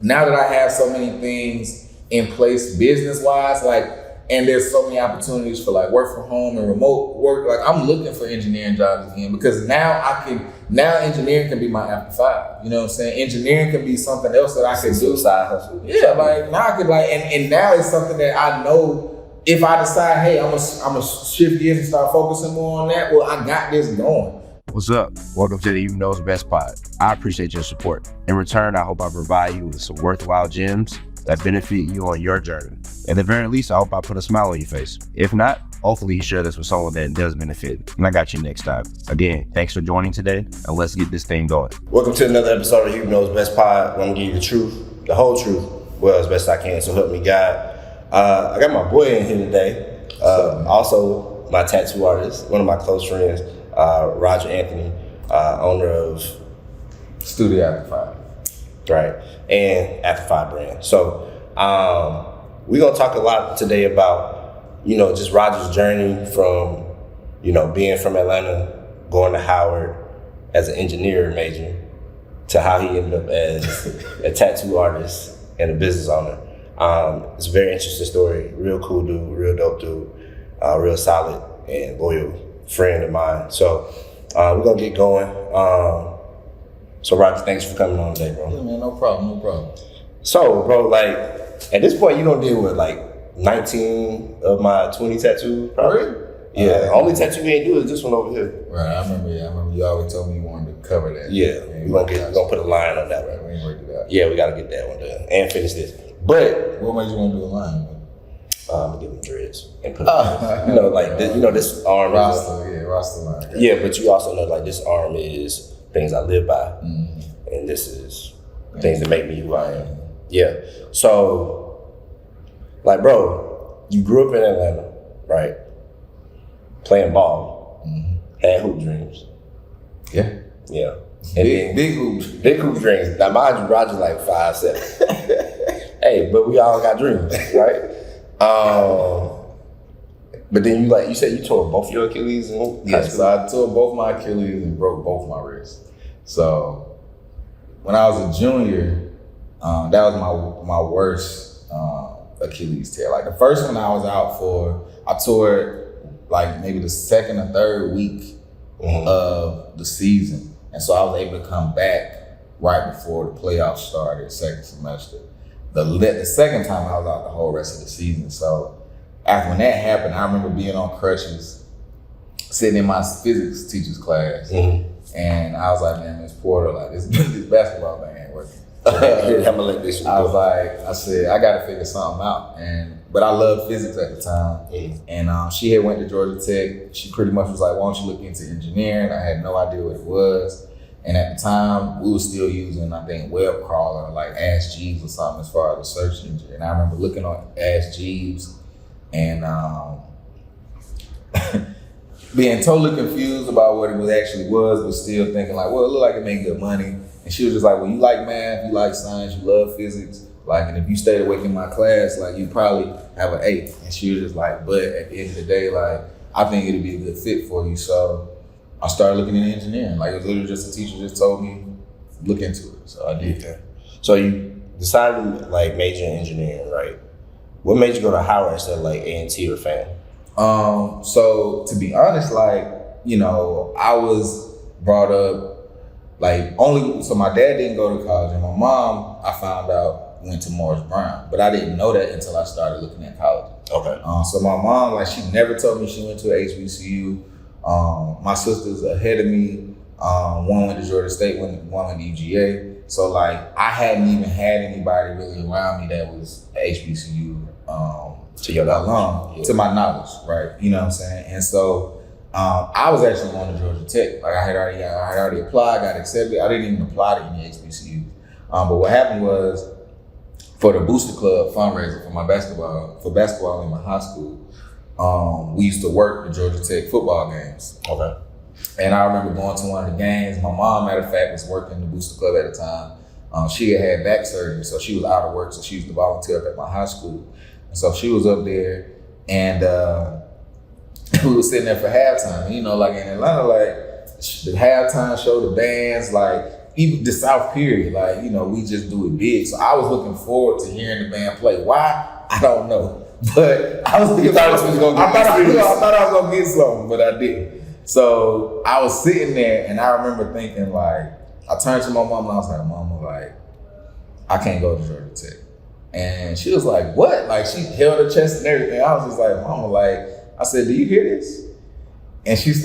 now that I have so many things in place business-wise, like, and there's so many opportunities for like work from home and remote work, like I'm looking for engineering jobs again because now engineering can be my after five. You know what I'm saying? Engineering can be something else that I could do. Side hustle. Yeah, like now I could like, and now it's something that I know if I decide, hey, I'm gonna shift gears and start focusing more on that, well, I got this going. What's up? Welcome to the You Know's Best Pod. I appreciate your support. In return, I hope I provide you with some worthwhile gems that benefit you on your journey. At the very least, I hope I put a smile on your face. If not, hopefully you share this with someone that does benefit. And I got you next time. Again, thanks for joining today, and let's get this thing going. Welcome to another episode of You Know's Best Pod. I'm gonna give you the truth, the whole truth, well as best I can, so help me God. I got my boy in here today, also my tattoo artist, one of my close friends, Roger Anthony, owner of Studio After Five. Right, and After Five brand. So we're gonna talk a lot today about, just Roger's journey from, being from Atlanta, going to Howard as an engineering major, to how he ended up as a tattoo artist and a business owner. It's a very interesting story, real cool dude, real dope dude, real solid and loyal friend of mine. So we're gonna get going. So Roger, thanks for coming on today, bro. Yeah, man, no problem. So, bro, like, at this point, you don't deal with like 19 of my 20 tattoos, probably. Really? Yeah, only tattoo we ain't do is this one over here. Right, I remember you always told me you wanted to cover that. Yeah, we're gonna put a line on that one. Right, we ain't worked it out. Yeah, we gotta get that one done and finish this. But what made you want to do a line? I'm gonna give them dreads and put this arm roster line. Yeah, but you also know like this arm is things I live by, and this is things that make me who I am. Yeah. So, like, bro, you grew up in Atlanta, right? Playing ball, had hoop dreams. Yeah. Yeah. And big hoop dreams. Now, mind you, Roger's like 5'7". Hey, but we all got dreams, right? But then you said you tore both your Achilles and so I tore both my Achilles and broke both my wrists. So when I was a junior, that was my worst Achilles tear. Like the first one I was out for, I tore it like maybe the second or third week of the season. And so I was able to come back right before the playoffs started, second semester. The second time I was out the whole rest of the season. So after when that happened, I remember being on crutches, sitting in my physics teacher's class, and I was like, man, Miss Porter, like this basketball thing ain't working. I said, I gotta figure something out. But I loved physics at the time. And she had went to Georgia Tech. She pretty much was like, why don't you look into engineering? I had no idea what it was. And at the time, we were still using, I think, web crawler, like Ask Jeeves or something as far as the search engine. And I remember looking on Ask Jeeves and being totally confused about what it actually was, but still thinking like, well, it looked like it made good money. And she was just like, well, you like math, you like science, you love physics. Like, and if you stayed awake in my class, like, you probably have an 8. And she was just like, but at the end of the day, like, I think it'd be a good fit for you. So I started looking into engineering. Like, it was literally just a teacher just told me, look into it. So I did. Okay. So you decided to like major in engineering, right? What made you go to Howard instead of like A&T or FAM? So to be honest, like, I was brought up like so my dad didn't go to college and my mom, I found out, went to Morris Brown, but I didn't know that until I started looking at college. Okay. So my mom, like, she never told me she went to HBCU. My sister's ahead of me. One went to Georgia State, one went to UGA. So like, I hadn't even had anybody really around me that was HBCU to your knowledge. To my knowledge, right? You know what I'm saying? And so I was actually going to Georgia Tech. Like I had already applied, got accepted. I didn't even apply to any HBCUs. But what happened was, for the Booster Club fundraiser for basketball in my high school, we used to work the Georgia Tech football games. Okay. And I remember going to one of the games. My mom, matter of fact, was working the Booster Club at the time. She had back surgery, so she was out of work, so she used to volunteer up at my high school. And so she was up there, and we were sitting there for halftime. Like in Atlanta, like the halftime show, the bands, like, even the South period, like, you know, we just do it big. So I was looking forward to hearing the band play. Why? I don't know. But I was looking forward to I thought I was gonna get something, but I didn't. So I was sitting there and I remember thinking, like, I turned to my mom and I was like, Mama, like, I can't go to Georgia Tech. And she was like, what? Like, she held her chest and everything. I was just like, Mama, like, I said, do you hear this? And she just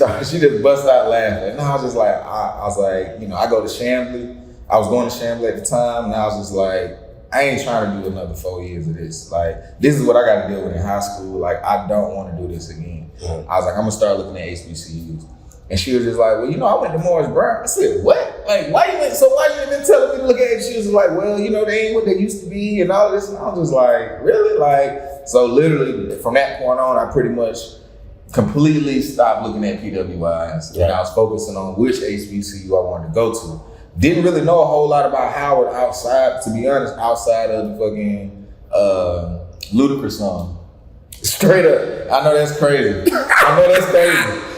busted out laughing. And I was just like, I was like, you know, I go to Chambly. I was going to Chambly at the time, and I was just like, I ain't trying to do another 4 years of this. Like, this is what I got to deal with in high school. Like, I don't want to do this again. Mm-hmm. I was like, I'm gonna start looking at HBCUs. And she was just like, well, you know, I went to Morris Brown. I said, what? Like, why you been telling me to look at it? She was like, well, you know, they ain't what they used to be and all this. And I was just like, really? Like, so literally from that point on, I pretty much completely stopped looking at PWIs. And I was focusing on which HBCU I wanted to go to. Didn't really know a whole lot about Howard outside, to be honest, outside of the fucking Ludacris song. Straight up. I know that's crazy.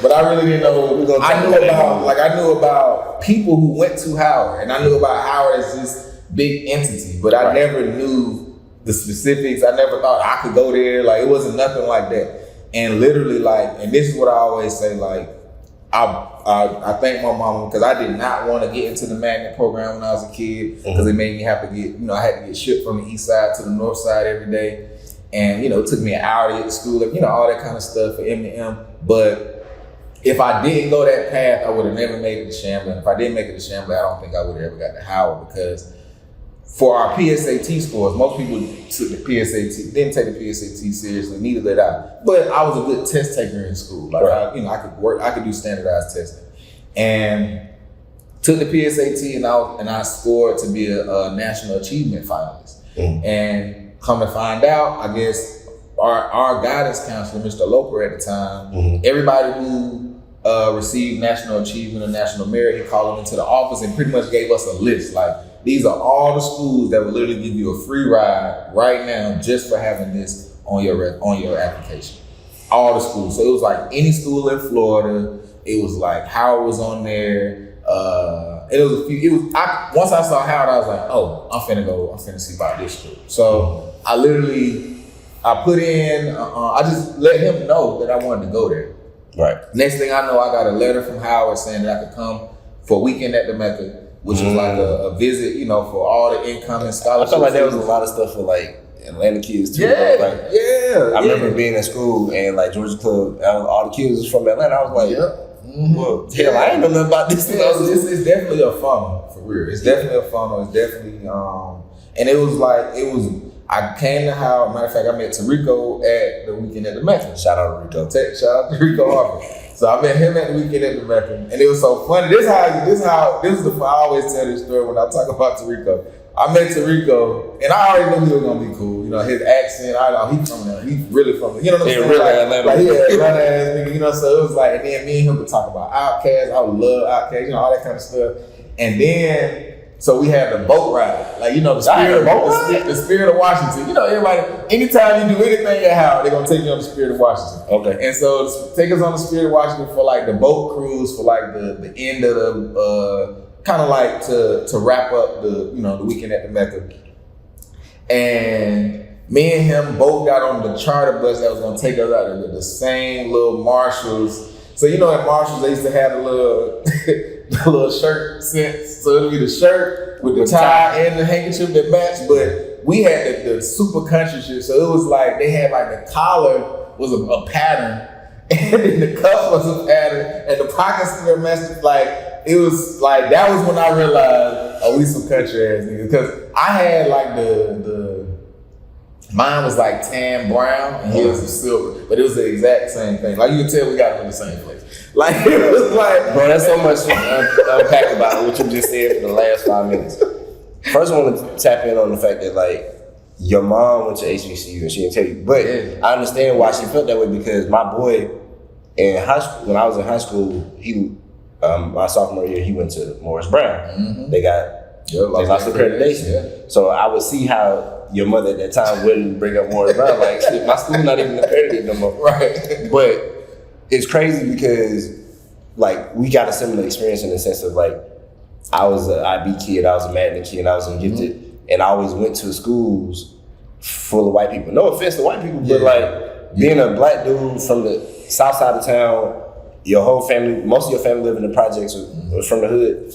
But I really didn't know. I knew about people who went to Howard, and I knew about Howard as this big entity, but I never knew the specifics. I never thought I could go there. Like, it wasn't nothing like that. And literally, like, and this is what I always say, like, I thank my mama, because I did not want to get into the magnet program when I was a kid, because it made me have to get, you know, I had to get shipped from the east side to the north side every day. And, you know, it took me an hour to get to school, you know, all that kind of stuff for M&M. But if I didn't go that path, I would have never made it to Chambly. And if I didn't make it to Chambly, I don't think I would have ever got to Howard, because for our PSAT scores, most people took the PSAT, didn't take the PSAT seriously, neither did I. But I was a good test taker in school. Like, I could do standardized testing. And took the PSAT, and I scored to be a national achievement finalist. And come to find out, I guess our guidance counselor, Mr. Loper at the time, everybody who received national achievement or national merit, he called them into the office and pretty much gave us a list. Like, these are all the schools that will literally give you a free ride right now just for having this on your application. All the schools. So it was like any school in Florida. It was like Howard was on there. Once I saw Howard, I was like, oh, I'm finna see about this school. So I put in, I just let him know that I wanted to go there. Right. Next thing I know, I got a letter from Howard saying that I could come for a weekend at the Mecca, which was like a visit, you know, for all the incoming scholarships. I felt like there was a lot of stuff for like Atlanta kids too. I remember being in school and like Georgia Club, all the kids was from Atlanta. I was like, well, hell, I ain't know nothing about this. It's definitely a funnel, for real. It's definitely a funnel. It's definitely, and I came to Howard. Matter of fact, I met Tarico at the weekend at the Mecca. Shout out to Rico. Shout out to Rico Harper. So I met him at the weekend at the Mecca, and it was so funny. I always tell this story when I talk about Tarico. I met Tarico, and I already knew he was gonna be cool. You know, his accent, I know he's from there. He's really from there. You know what I'm saying? Really like he had Atlanta ass nigga, you know, so it was like, and then me and him would talk about Outkast. I would love Outkast, you know, all that kind of stuff. And then, so we had the boat ride. Like, you know, the Spirit of Washington. You know, everybody, anytime you do anything at Howard, they're gonna take you on the Spirit of Washington. Okay. And so take us on the Spirit of Washington for like the boat cruise for like the end of the kind of like to wrap up the weekend at the Mecca. And me and him both got on the charter bus that was gonna take us out of the same little Marshalls. So you know at Marshalls they used to have the little shirt sense. So it'll be the shirt with the tie and the handkerchief that match, but we had the super country shit. So it was like they had like the collar was a pattern, and then the cuff was a pattern, and the pockets were matched. Like it was like that was when I realized, oh, we some country ass niggas. Because I had like mine was like tan brown and his was silver, but it was the exact same thing. Like you can tell we got it from the same place. Like it was like, bro, that's so much to unpack about what you just said for the last 5 minutes. First, I want to tap in on the fact that like your mom went to HBCU and she didn't tell you, but I understand why she felt that way because my boy in high school, when I was in high school, he my sophomore year he went to Morris Brown. Mm-hmm. They lost accreditation. Yeah. So I would see how your mother at that time wouldn't bring up Morris Brown. Like shit, my school's not even accredited no more. Right. But it's crazy because like we got a similar experience in the sense of like I was an IB kid, I was a magnet kid, I was gifted, and I always went to schools full of white people. No offense to white people, but like being a black dude from the south side of town, your whole family, most of your family living in the projects was from the hood.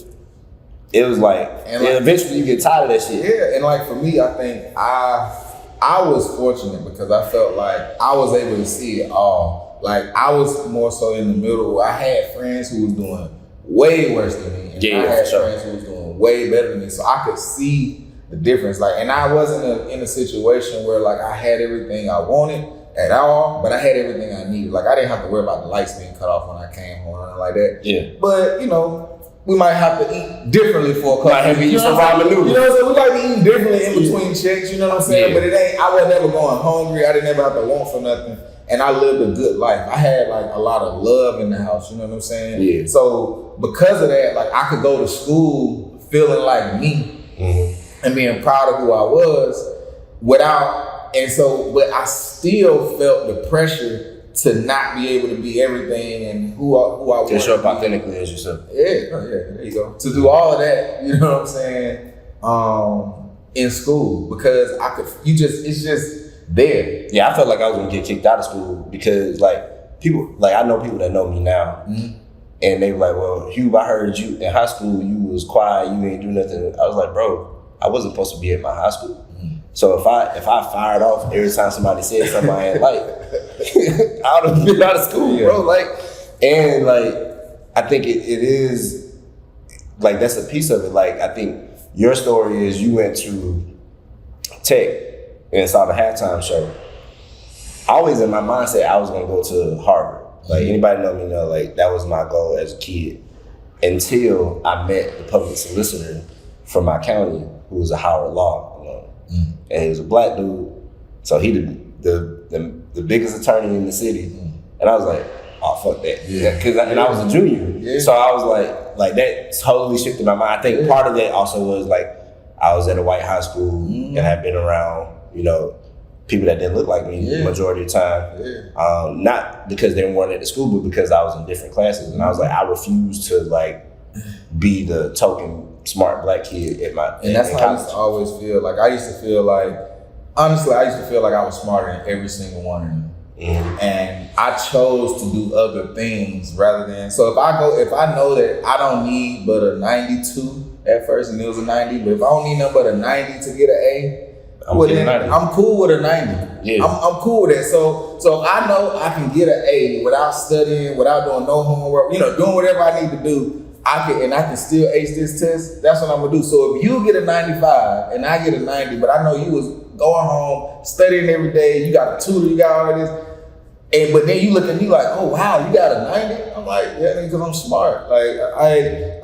It was like, and eventually you get tired of that shit. Yeah, and like for me, I think I was fortunate because I felt like I was able to see it all. Like I was more so in the middle. I had friends who was doing way worse than me, and I had friends who was doing way better than me. So I could see the difference. Like, and I wasn't in a situation where like I had everything I wanted at all, but I had everything I needed. Like I didn't have to worry about the lights being cut off when I came home or anything like that. Yeah. But you know, we might have to eat differently for a couple of weeks. You know what I'm saying? We might be eating differently in between checks, you know what I'm saying? But it ain't, I was never going hungry. I didn't ever have to want for nothing. And I lived a good life. I had like a lot of love in the house, you know what I'm saying? Yeah. So because of that, like I could go to school feeling like me and being proud of who I was but I still felt the pressure to not be able to be everything and who I was. To show up authentically as yourself. Yeah, there you go. To do all of that, you know what I'm saying, in school because it's just there. Yeah, I felt like I was gonna get kicked out of school because like people, like I know people that know me now and they were like, well, Hube, I heard you in high school, you was quiet, you ain't do nothing. I was like, bro, I wasn't supposed to be at my high school. So if I fired off every time somebody said something I ain't like, I would have been out of school, bro. Like, and like, I think it is like that's a piece of it. Like, I think your story is you went to Tech and saw the halftime show. Always in my mindset, I was gonna go to Harvard. Like anybody know me know, like that was my goal as a kid. Until I met the public solicitor from my county, who was a Howard Law alum. And he was a black dude, so he the biggest attorney in the city. And I was like, oh fuck that, and I was a junior, so I was like that totally shifted my mind. I think part of that also was like I was at a white high school and had been around, you know, people that didn't look like me the majority of the time. Not because they weren't at the school, but because I was in different classes, and I was like, I refused to like be the token smart black kid at my and that's how I used to always feel. Like I used to feel like, honestly, I used to feel like I was smarter than every single one of them. And I chose to do other things rather than, so if I know that I don't need but a 92 at first, and it was a 90, but if I don't need nothing but a 90 to get an A, I'm cool with a 90. Yeah. I'm cool with that. So I know I can get an A without studying, without doing no homework, you know, doing whatever I need to do. I can still ace this test. That's what I'm gonna do. So if you get a 95 and I get a 90, but I know you was going home, studying every day, you got a tutor, you got all of this, but then you look at me like, oh wow, you got a 90? I'm like, yeah, because I'm smart. Like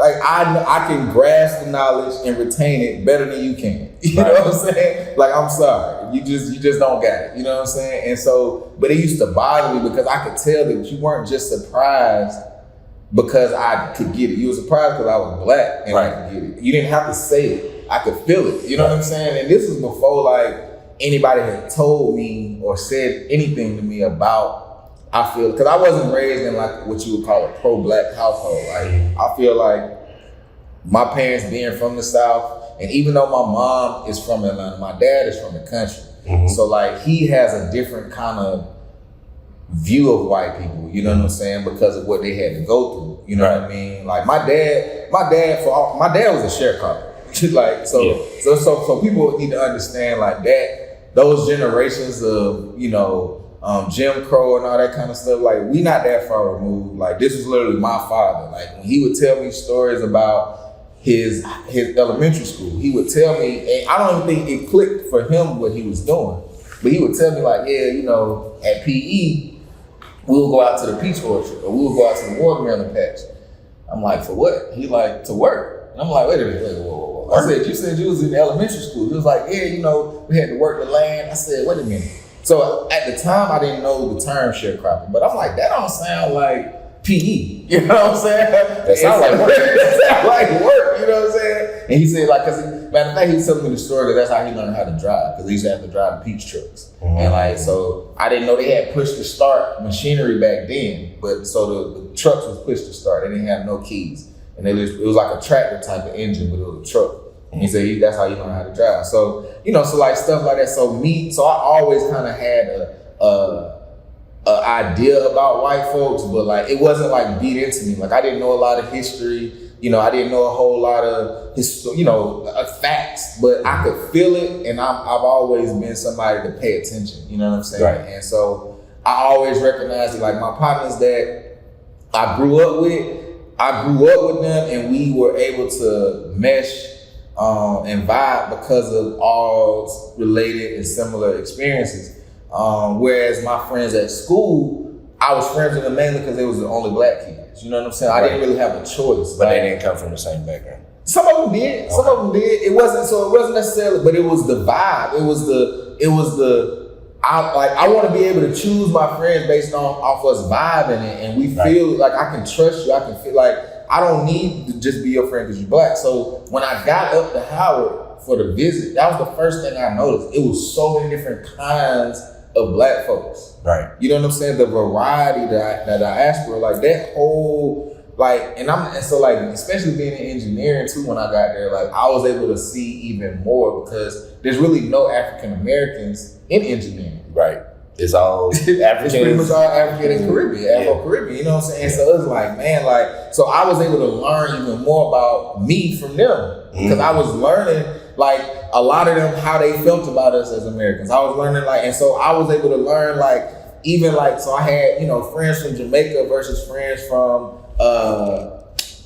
I can grasp the knowledge and retain it better than you can. You know what I'm saying? Like I'm sorry, you just don't got it. You know what I'm saying? And so, but it used to bother me because I could tell that you weren't just surprised because I could get it. You were surprised because I was black and I could get it. You didn't have to say it. I could feel it. You know what I'm saying? And this is before like anybody had told me or said anything to me about, I feel, because I wasn't raised in like what you would call a pro-black household. Like I feel like my parents being from the South, and even though my mom is from Atlanta, my dad is from the country. So like he has a different kind of view of white people, you know what I'm saying, because of what they had to go through. You know what I mean? Like my dad was a sharecropper. Like so people need to understand like that, those generations of, you know, Jim Crow and all that kind of stuff, like we not that far removed. Like this was literally my father. Like when he would tell me stories about his elementary school, he would tell me, and I don't even think it clicked for him what he was doing, but he would tell me like, yeah, you know, at PE, we'll go out to the peach orchard or we'll go out to the watermelon patch. I'm like, for what? He like, to work. And I'm like, wait a minute, whoa. I said, you said you was in elementary school. He was like, yeah, you know, we had to work the land. I said, wait a minute. So at the time, I didn't know the term sharecropping, but I'm like, that don't sound like PE. You know what I'm saying? That sounds like work. That sounds like work, you know what I'm saying? And he said, like, matter of fact, he was telling me the story that that's how he learned how to drive, because he used to have to drive the peach trucks. And like, so I didn't know they had push to start machinery back then, but so the trucks was push to start. They didn't have no keys. and it was like a tractor type of engine, but it was a truck. And he said that's how you learn how to drive. So so like stuff like that. So I always kind of had a idea about white folks, but like it wasn't like beat into me. Like I didn't know a lot of history. I didn't know a whole lot of facts, but I could feel it, and I've always been somebody to pay attention. You know what I'm saying? Right. And so I always recognized it. Like my partners that I grew up with them, and we were able to mesh and vibe because of all related and similar experiences. Whereas my friends at school, I was friends with them mainly because they was the only black kids. You know what I'm saying? I didn't really have a choice. But they didn't come from the same background. Some of them did. Okay. Some of them did. It wasn't necessarily, but it was the vibe. It was the I want to be able to choose my friends based off us vibing and we feel like I can trust you. I can feel like I don't need to just be your friend because you're black. So when I got up to Howard for the visit, that was the first thing I noticed. It was so many different kinds of black folks. Right. You know what I'm saying? The variety that I asked for, like that whole, like, and so like, especially being in engineering too, when I got there, like I was able to see even more because there's really no African Americans in engineering. Right. It's all African. It's pretty much all African and Caribbean, Afro-Caribbean, you know what I'm saying? And so it's like, man, like, so I was able to learn even more about me from them because I was learning like a lot of them, how they felt about us as Americans. I was learning like, and so I was able to learn like, even like, so I had, friends from Jamaica versus friends from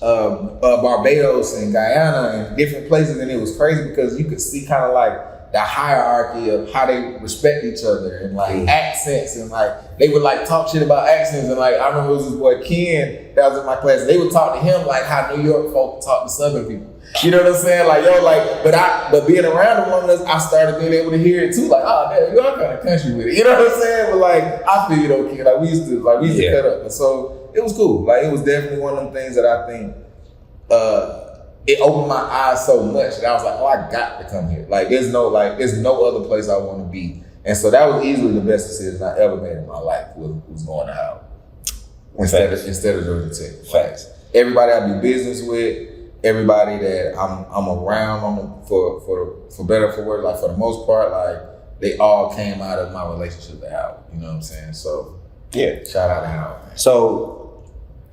Barbados and Guyana and different places. And it was crazy because you could see kind of like the hierarchy of how they respect each other and like accents, and like they would like talk shit about accents. And like I remember it was this boy Ken that was in my class. They would talk to him like how New York folk talk to Southern people. You know what I'm saying? Like but being around them, I started being able to hear it too. Like, oh damn, you all kind of country with it. You know what I'm saying? But like I feel it okay. Like we used to cut up. And so it was cool. Like it was definitely one of them things that I think it opened my eyes so much that I was like, oh, I got to come here. Like there's no other place I want to be. And so that was easily the best decision I ever made in my life was going to Howard instead of Georgia Tech. Facts. Everybody I do business with, everybody that I'm around, for better or for worse, like for the most part, like they all came out of my relationship at Howard. You know what I'm saying? So yeah, shout out to Howard. So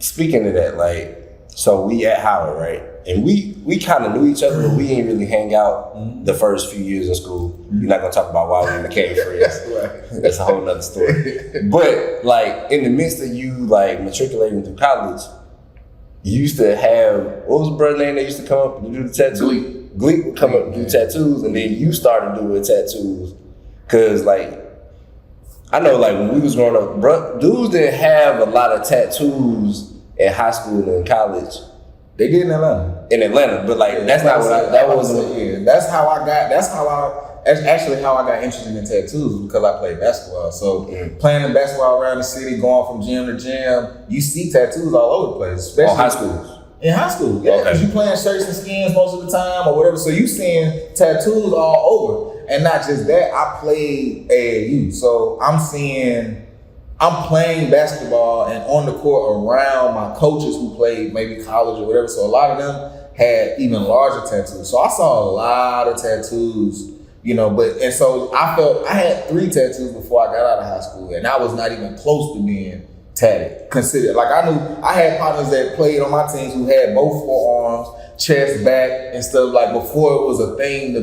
speaking of that, like, so we at Howard, right? And we kind of knew each other, but we didn't really hang out the first few years in school. You're not gonna talk about why we became friends. Right. That's a whole nother story. But like in the midst of you like matriculating through college, you used to have, what was the brother name that used to come up and do the tattoos? Gleek would come up and do tattoos, and then you started doing tattoos. Cause like, I know like when we was growing up, dudes didn't have a lot of tattoos in high school and in college. They did in Atlanta. But like that's not what that's actually how I got interested in tattoos, because I played basketball. So playing the basketball around the city, going from gym to gym, you see tattoos all over the place. Especially high schools. In high school, yeah. Because you playing shirts and skins most of the time or whatever. So you seeing tattoos all over. And not just that, I played AAU. So I'm playing basketball and on the court around my coaches who played maybe college or whatever. So a lot of them had even larger tattoos. So I saw a lot of tattoos, and so I felt I had 3 tattoos before I got out of high school, and I was not even close to being tatted. Considered. Like I knew I had partners that played on my teams who had both forearms, chest, back, and stuff, like before it was a thing to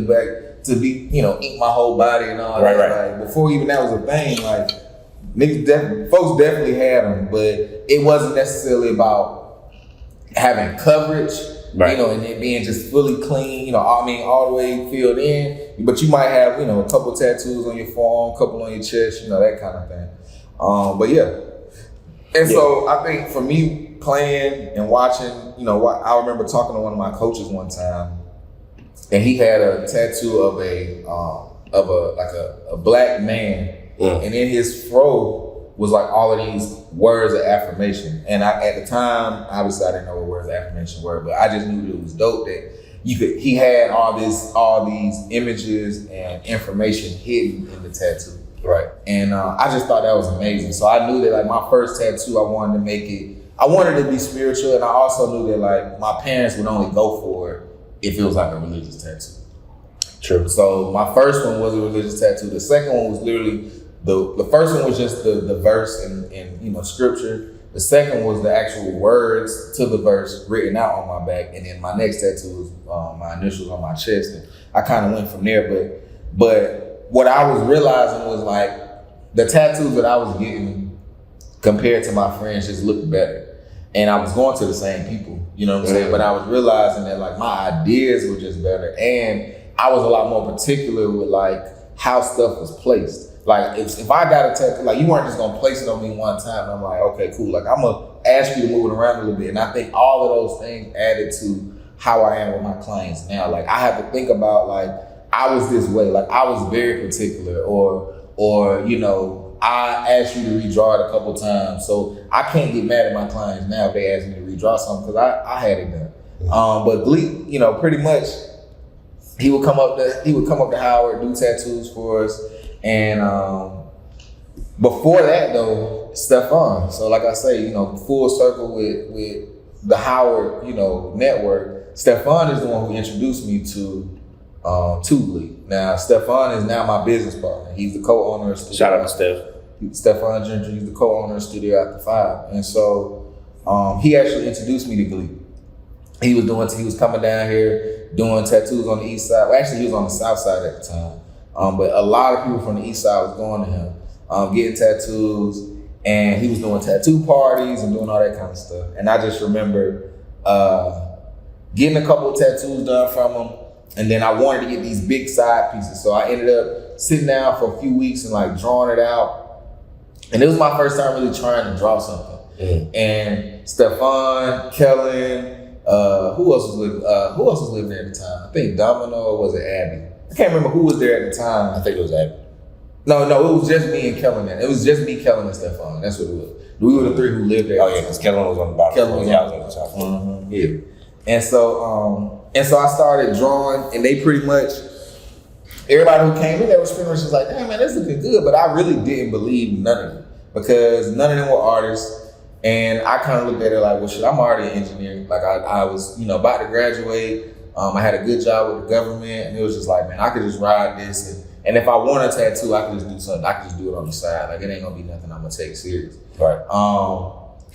be, ink my whole body and all that. Right. Like before even that was a thing, like folks definitely had them, but it wasn't necessarily about having coverage, right. And it being just fully clean, all the way filled in. But you might have, a couple tattoos on your forearm, a couple on your chest, that kind of thing. But yeah. And so I think for me playing and watching, I remember talking to one of my coaches one time, and he had a tattoo of a black man. And in his fro was like all of these words of affirmation. And at the time, obviously I didn't know what words of affirmation were, but I just knew that it was dope that he had all these images and information hidden in the tattoo. Right. And I just thought that was amazing. So I knew that like my first tattoo, I wanted to make it I wanted to be spiritual, and I also knew that like my parents would only go for it if it was like a religious tattoo. True. So my first one was a religious tattoo. The second one was literally the first one was just the verse and scripture. The second was the actual words to the verse written out on my back, and then my next tattoo was my initials on my chest. And I kind of went from there. But what I was realizing was like the tattoos that I was getting compared to my friends just looked better, and I was going to the same people. You know what I'm saying? But I was realizing that like my ideas were just better, and I was a lot more particular with like how stuff was placed. Like if I got a tattoo, like you weren't just gonna place it on me one time. And I'm like, okay, cool. Like I'm gonna ask you to move it around a little bit. And I think all of those things added to how I am with my clients now. Like I have to think about like I was this way. Like I was very particular, or I asked you to redraw it a couple times. So I can't get mad at my clients now if they ask me to redraw something because I had it done. But Gleek, pretty much he would come up to Howard, do tattoos for us. And before that though, Stefan. So like I say, full circle with the Howard, network. Stefan is the one who introduced me to Gleek. Now Stefan is now my business partner. He's the co-owner of Studio. Shout out to Steph. Stefan Gentry, he's the co-owner of Studio After 5. And so he actually introduced me to Gleek. He was coming down here doing tattoos on the east side. Well, actually he was on the south side at the time. But a lot of people from the east side was going to him, getting tattoos, and he was doing tattoo parties and doing all that kind of stuff. And I just remember getting a couple of tattoos done from him, and then I wanted to get these big side pieces. So I ended up sitting down for a few weeks and like drawing it out. And it was my first time really trying to draw something. And Stefan, Kellen, who else was living there at the time? I think Domino, or was it Abby? I can't remember who was there at the time. I think it was Abby. No, it was just me and Kellen. It was just me, Kellen, and Stefan. That's what it was. We were the three who lived there. Oh yeah, because Kellen was on the bottom. Kellen was on the top. Mm-hmm. Yeah. And so I started drawing, and they pretty much, everybody who came in there was pretty much just like, damn man, that's looking good. But I really didn't believe none of them because none of them were artists. And I kind of looked at it like, well, shit, I'm already an engineer. Like I was, about to graduate. I had a good job with the government, and it was just like, man, I could just ride this. And if I want a tattoo, I could just do something. I could just do it on the side. Like it ain't gonna be nothing I'm gonna take serious. Right.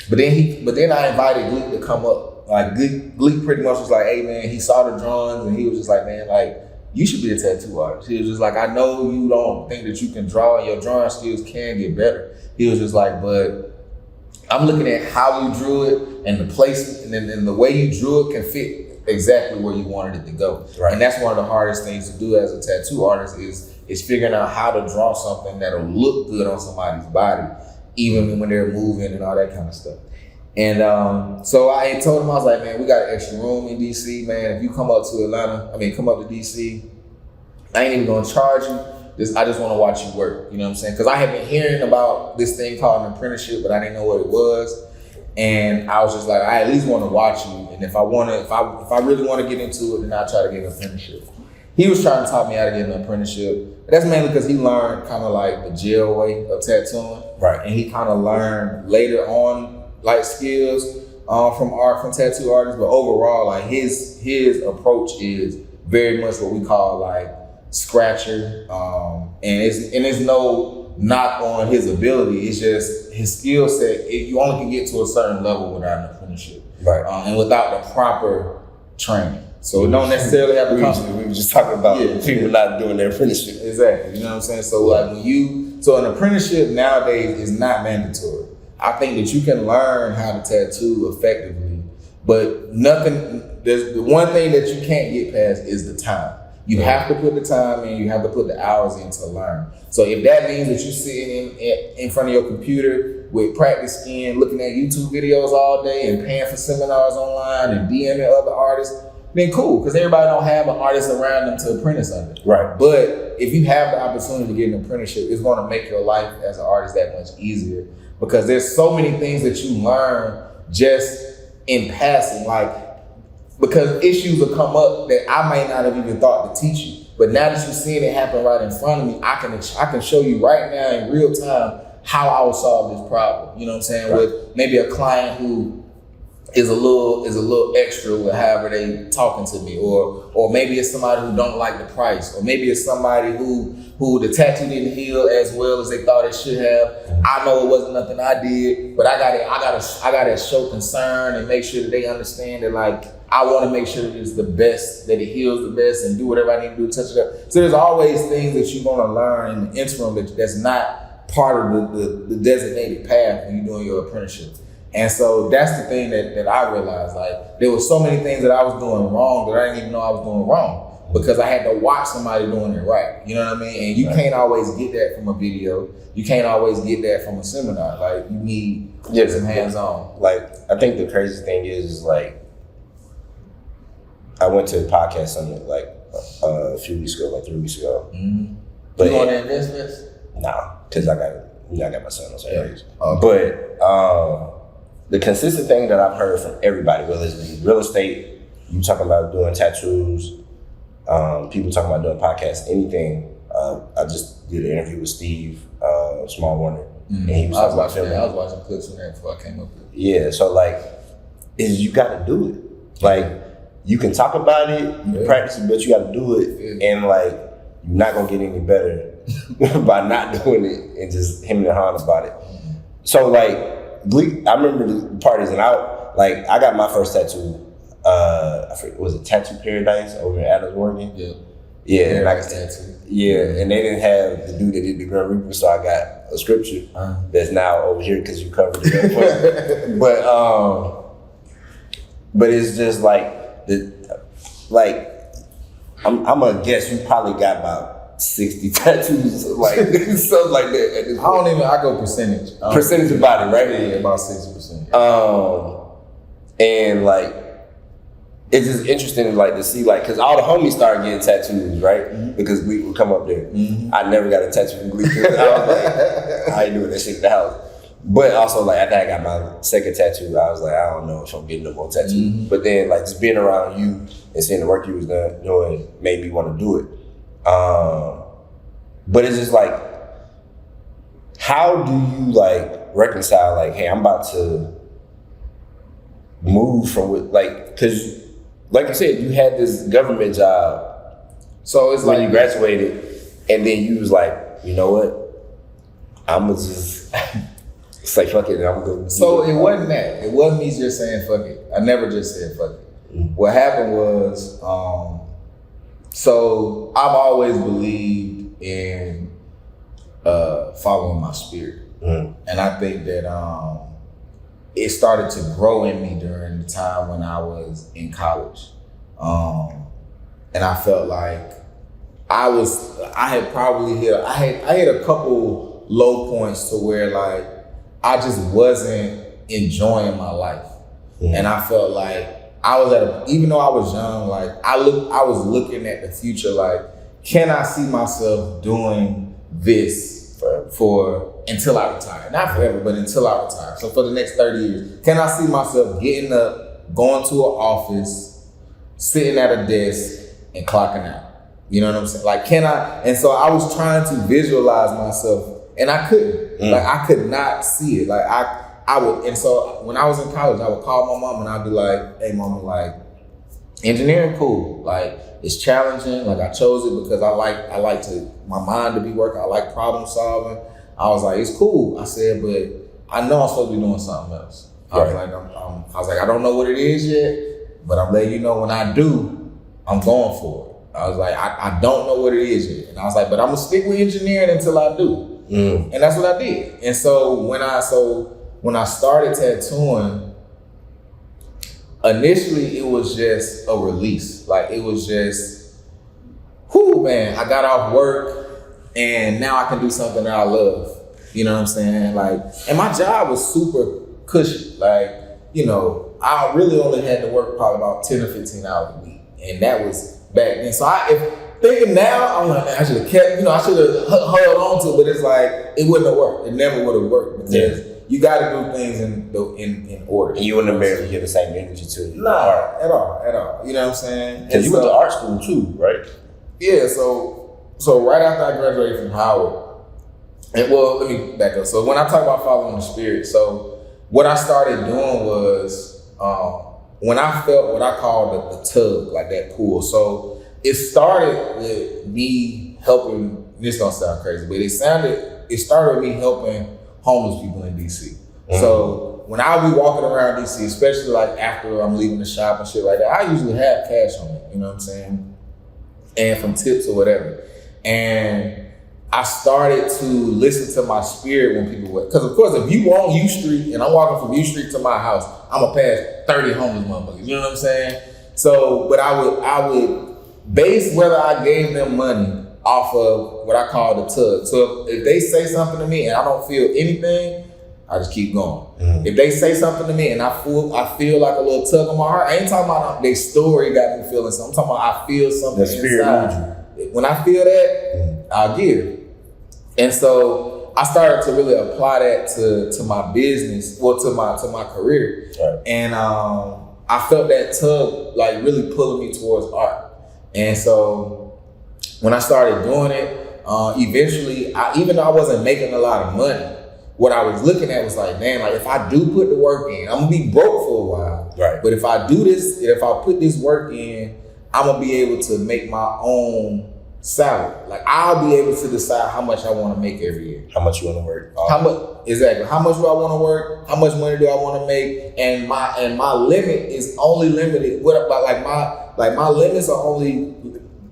But then I invited Gleek to come up. Like Gleek pretty much was like, hey man, he saw the drawings and he was just like, man, like you should be a tattoo artist. He was just like, I know you don't think that you can draw, and your drawing skills can get better. He was just like, but I'm looking at how you drew it and the placement, and then the way you drew it can fit exactly where you wanted it to go. Right. And that's one of the hardest things to do as a tattoo artist is figuring out how to draw something that'll look good on somebody's body, even when they're moving and all that kind of stuff. And so I had told him, I was like, man, we got an extra room in DC, man. If you come up to DC, I ain't even gonna charge you. I just wanna watch you work, you know what I'm saying? Cause I had been hearing about this thing called an apprenticeship, but I didn't know what it was. And I was just like, I at least want to watch you. And if I really want to get into it, then I'll try to get an apprenticeship. He was trying to talk me how to get an apprenticeship. But that's mainly because he learned kind of like the jail way of tattooing. Right. And he kind of learned later on like skills from tattoo artists. But overall, like his approach is very much what we call like scratcher. And it's no knock on his ability. It's just his skill set. You only can get to a certain level without an apprenticeship, right? And without the proper training. So it don't necessarily have to come. We were just talking about people not doing their apprenticeship. Exactly. You know what I'm saying? So like an apprenticeship nowadays is not mandatory. I think that you can learn how to tattoo effectively, but there's the one thing that you can't get past is the time. You have to put the time in, you have to put the hours in to learn. So if that means that you're sitting in front of your computer with practice skin, looking at YouTube videos all day and paying for seminars online and DMing other artists, then cool, because everybody don't have an artist around them to apprentice under. Right. But if you have the opportunity to get an apprenticeship, it's going to make your life as an artist that much easier, because there's so many things that you learn just in passing, because issues will come up that I might not have even thought to teach you. But now that you're seeing it happen right in front of me, I can show you right now in real time how I would solve this problem. You know what I'm saying? Right. With maybe a client who is a little extra with however they talking to me, or maybe it's somebody who don't like the price, or maybe it's somebody who the tattoo didn't heal as well as they thought it should have. I know it wasn't nothing I did, but I gotta show concern and make sure that they understand that, like, I want to make sure that it's the best, that it heals the best, and do whatever I need to do to touch it up. So there's always things that you're gonna learn in the interim that's not part of the designated path when you're doing your apprenticeship. And so that's the thing that I realized. Like, there were so many things that I was doing wrong that I didn't even know I was doing wrong, because I had to watch somebody doing it right. You know what I mean? And you can't always get that from a video. You can't always get that from a seminar. Like, you need some hands-on. Like, I think the crazy thing is like, I went to a podcast summit like a few weeks ago, like 3 weeks ago. Mm-hmm. But you on the investments? Nah, because I got my son on some days. Okay. But the consistent thing that I've heard from everybody, whether it's real estate, you talking about doing tattoos, people talking about doing podcasts, anything. I just did an interview with Steve Small Warner, and he was talking about filming. I was watching clips from that before I came up here. Yeah, so like, you got to do it. Like, you can talk about it, you can practice it, but you got to do it, and like, you're not gonna get any better by not doing it and just hemming and hawing about it. So like, I remember the parties, and I got my first tattoo. I forget, was it Tattoo Paradise over in Adams, Oregon? Yeah, and I got tattoo. Yeah, and they didn't have the dude that did the Grim Reaper, so I got a scripture that's now over here because you covered it up. But it's just like I'm gonna guess you probably got about 60 tattoos, like something like that. At this point. I go percentage. Percentage of body, right? Yeah, about 60%. And like, it's just interesting, like, to see, like, because all the homies started getting tattoos, right? Mm-hmm. Because Gleek would come up there. Mm-hmm. I never got a tattoo from Gleek. I was like, I ain't doing that shit at the house. But also, like, after I got my second tattoo, I was like, I don't know if I'm getting no more tattoos. Mm-hmm. But then, like, just being around you and seeing the work you was doing made me want to do it. But it's just like, how do you, like, reconcile, like, hey, I'm about to move from, like, because, like you said, you had this government job. So it's when you graduated, and then you was like, you know what? I'm going to just say fuck it, and I'm going to. So it wasn't that. It wasn't me just saying fuck it. I never just said fuck it. Mm-hmm. What happened was, so I've always believed in following my spirit. Mm-hmm. And I think that it started to grow in me during the time when I was in college. And I felt like I had a couple low points to where, like, I just wasn't enjoying my life. Mm-hmm. And I felt like I was even though I was young, like, I was looking at the future, like, can I see myself doing this for until I retire? Not forever, but until I retire. So for the next 30 years, can I see myself getting up, going to an office, sitting at a desk, and clocking out? You know what I'm saying? Like, can I? And so I was trying to visualize myself, and I couldn't. Mm. Like, I could not see it. Like, I would. And so when I was in college, I would call my mom and I'd be like, hey, mama, like, engineering cool. Like, it's challenging. Like, I chose it because I like my mind to be working. I like problem solving. I was like, it's cool. I said, but I know I'm supposed to be doing something else. I was like, I don't know what it is yet, but I'm letting you know when I do, I'm going for it. I was like, I don't know what it is yet. And I was like, but I'm gonna stick with engineering until I do. Mm. And that's what I did. And so when I started tattooing, initially it was just a release. Like, it was just, whoo, man, I got off work and now I can do something that I love. You know what I'm saying? Like, and my job was super cushy. Like, you know, I really only had to work probably about 10 or 15 hours a week. And that was back then. So thinking now, I'm like, man, I should have kept, you know, I should have held on to it, but it's like, it wouldn't have worked. It never would have worked because you got to do things in order. And you wouldn't have been able to give the same energy to it. Nah, at all. You know what I'm saying? Because you went to art school too, right? Yeah, so right after I graduated from Howard, And well, let me back up. So when I talk about following the spirit, so what I started doing was when I felt what I call the tug, like that pull. So it started with me helping. This don't sound crazy, but it started with me helping homeless people in DC. So when I be walking around DC, especially like after I'm leaving the shop and shit like that, I usually have cash on me, you know what I'm saying? And from tips or whatever. And I started to listen to my spirit when people were, because of course, if you on U Street and I'm walking from U Street to my house, I'm gonna pass 30 homeless motherfuckers, you know what I'm saying? So, but I would base whether I gave them money off of what I call the tug. So if they say something to me and I don't feel anything, I just keep going. If they say something to me and I feel like a little tug on my heart, I ain't talking about their story got me feeling something. I'm talking about I feel something inside. When I feel that, I'll give. And so I started to really apply that to my business, or to my career. Right. And I felt that tug like really pulling me towards art. And so when I started doing it, eventually, even though I wasn't making a lot of money, what I was looking at was like, man, like if I do put the work in, I'm gonna be broke for a while. Right. But if I do this, if I put this work in, I'm gonna be able to make my own salary. Like I'll be able to decide how much I want to make every year. How much you want to work? How much exactly? How much do I want to work? How much money do I want to make? And my limit is only limited. My limits are only.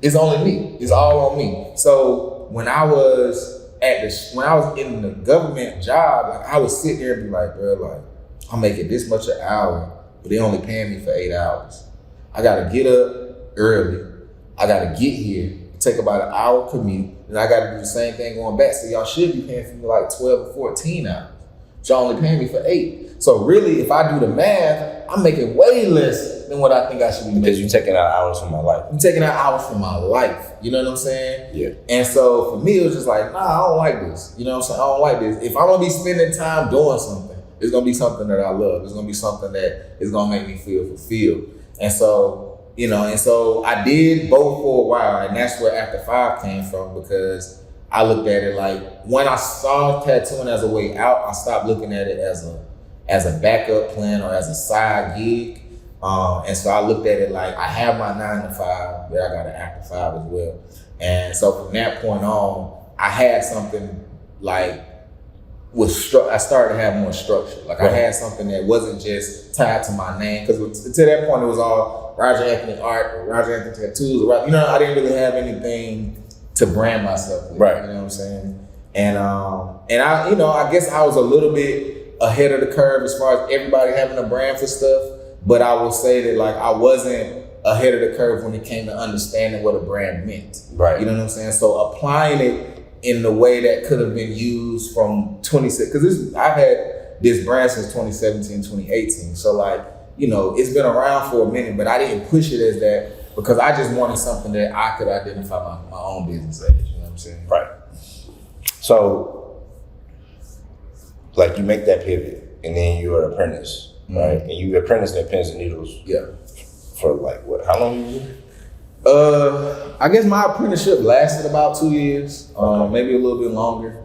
It's only me. It's all on me. So when I was in the government job, like I would sit there and be like, bro, like I'm making this much an hour, but they only paying me for 8 hours. I gotta get up early. I gotta get here. Take about an hour commute, and I gotta do the same thing going back. So y'all should be paying for me like 12 or 14 hours. But y'all only paying me for 8. So really, if I do the math, I'm making way less than what I think I should be making. Because you're taking out hours from my life. I'm taking out hours from my life. You know what I'm saying? Yeah. And so for me, it was just like, nah, I don't like this. You know what I'm saying? I don't like this. If I'm gonna be spending time doing something, it's gonna be something that I love. It's gonna be something that is gonna make me feel fulfilled. And so, I did both for a while, and that's where After 5 came from, because I looked at it like, when I saw tattooing as a way out, I stopped looking at it as a backup plan or as a side gig. And so I looked at it like, I have my 9 to 5, but I got an After 5 as well. And so from that point on, I had something like, I started to have more structure. Like I had something that wasn't just tied to my name, because to that point it was all Roger Anthony Art or Roger Anthony Tattoos. I didn't really have anything to brand myself with. Right. You know what I'm saying? And I guess I was a little bit ahead of the curve as far as everybody having a brand for stuff. But I will say that like I wasn't ahead of the curve when it came to understanding what a brand meant. Right. You know what I'm saying? So applying it in the way that could have been used from 26, because I've had this brand since 2017, 2018. So like, it's been around for a minute, but I didn't push it as that because I just wanted something that I could identify my own business as. You know what I'm saying? Right. So, like you make that pivot, and then you're an apprentice, right? And you apprenticed at Pins and Needles. Yeah. For like what? How long were you there? I guess my apprenticeship lasted about 2 years, maybe a little bit longer.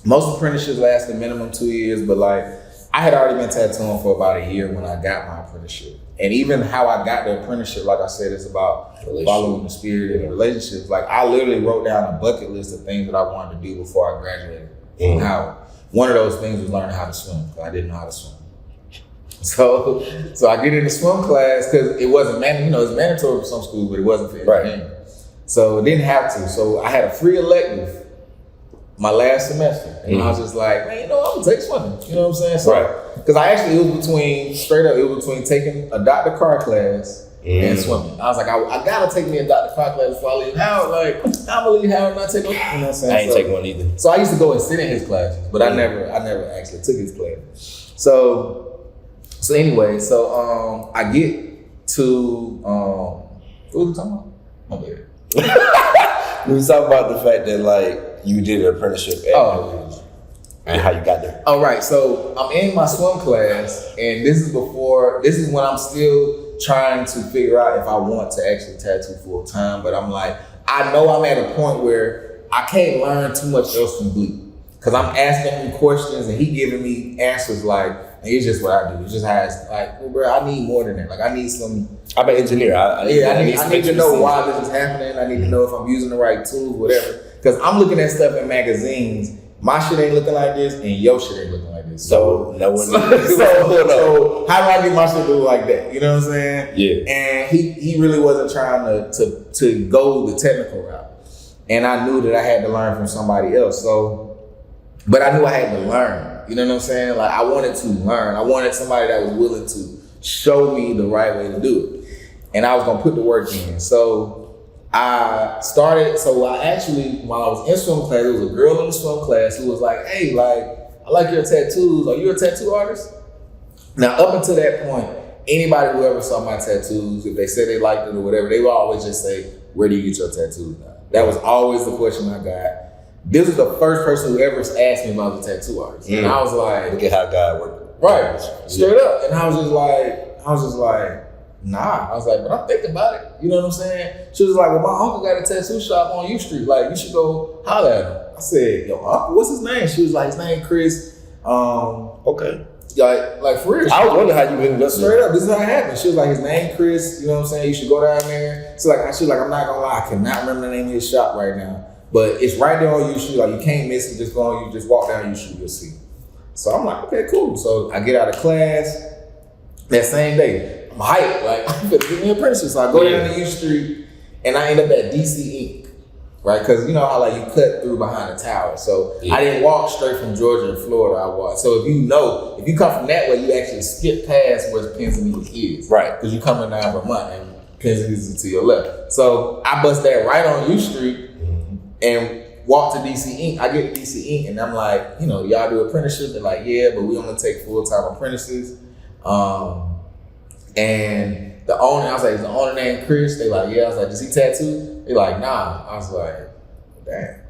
Most apprenticeships last a minimum 2 years, but like I had already been tattooing for about a year when I got my apprenticeship. And even how I got the apprenticeship, like I said, is about following the spirit and relationships. Like I literally wrote down a bucket list of things that I wanted to do before I graduated from Howard. One of those things was learning how to swim, because I didn't know how to swim. So I get in the swim class because it wasn't it's mandatory for some schools, but it wasn't for everything. Right. So I didn't have to. So I had a free elective my last semester. And I was just like, man, I'm gonna take swimming. You know what I'm saying? So, because it was between taking a Dr. Carr class and swimming. I was like, I gotta take me a Dr. Carr class before I leave Howard. Like, I'm gonna leave Howard and not take one. You know what I'm saying? I ain't take one either. So I used to go and sit in his classes, but I never actually took his class. So anyway, I get to what was we talking about? My bad. We was talking about the fact that like you did an apprenticeship at and how you got there. All right, so I'm in my swim class, and this is when I'm still trying to figure out if I want to actually tattoo full time. But I'm like, I know I'm at a point where I can't learn too much else from Bleak. Cause I'm asking him questions and he giving me answers like, it's just what I do. It's just how it's like, well, bro, I need more than that. Like I need some. I'm an engineer. I need to know why this is happening. I need to know if I'm using the right tools, whatever. Cause I'm looking at stuff in magazines. My shit ain't looking like this and your shit ain't looking like this. So how do I get my shit to look like that? You know what I'm saying? Yeah. And he really wasn't trying to go the technical route. And I knew that I had to learn from somebody else. But I knew I had to learn. You know what I'm saying? Like I wanted to learn. I wanted somebody that was willing to show me the right way to do it. And I was gonna put the work in. So I actually, while I was in swim class, there was a girl in the swim class who was like, hey, like, I like your tattoos. Are you a tattoo artist? Now, up until that point, anybody who ever saw my tattoos, if they said they liked it or whatever, they would always just say, where do you get your tattoos now? That was always the question I got. This was the first person who ever asked me about the tattoo artist. And I was like, look at how God worked. Right, straight up. And I was just like, nah. I was like, but I'm thinking about it. You know what I'm saying? She was like, well, my uncle got a tattoo shop on U Street. Like, you should go holler at him. I said, yo, uncle, what's his name? She was like, his name Chris. Okay. Like for real. I was wondering how you ended up straight up. This is how it happened. She was like, his name Chris. You know what I'm saying? You should go down there. So like, she was like, I'm not gonna lie, I cannot remember the name of his shop right now. But it's right there on U Street. Like you can't miss it. Just go on. You just walk down U Street, you'll see. So I'm like, okay, cool. So I get out of class that same day. I'm hyped. Like I'm gonna get me an apprenticeship. So I go down to U Street and I end up at DC Inc. Right? Because you know how like you cut through behind the tower. So I didn't walk straight from Georgia and Florida. I walked. So if you come from that way, you actually skip past where Pennsylvania is. Right. Because you're coming down Vermont and Pennsylvania is to your left. So I bust that right on U Street. And walk to DC Inc. I get to DC Inc. and I'm like, you know, y'all do apprenticeships? They're like, yeah, but we only take full-time apprentices. And the owner, I was like, is the owner named Chris? They like, yeah. I was like, does he tattoo? They like, nah. I was like, damn.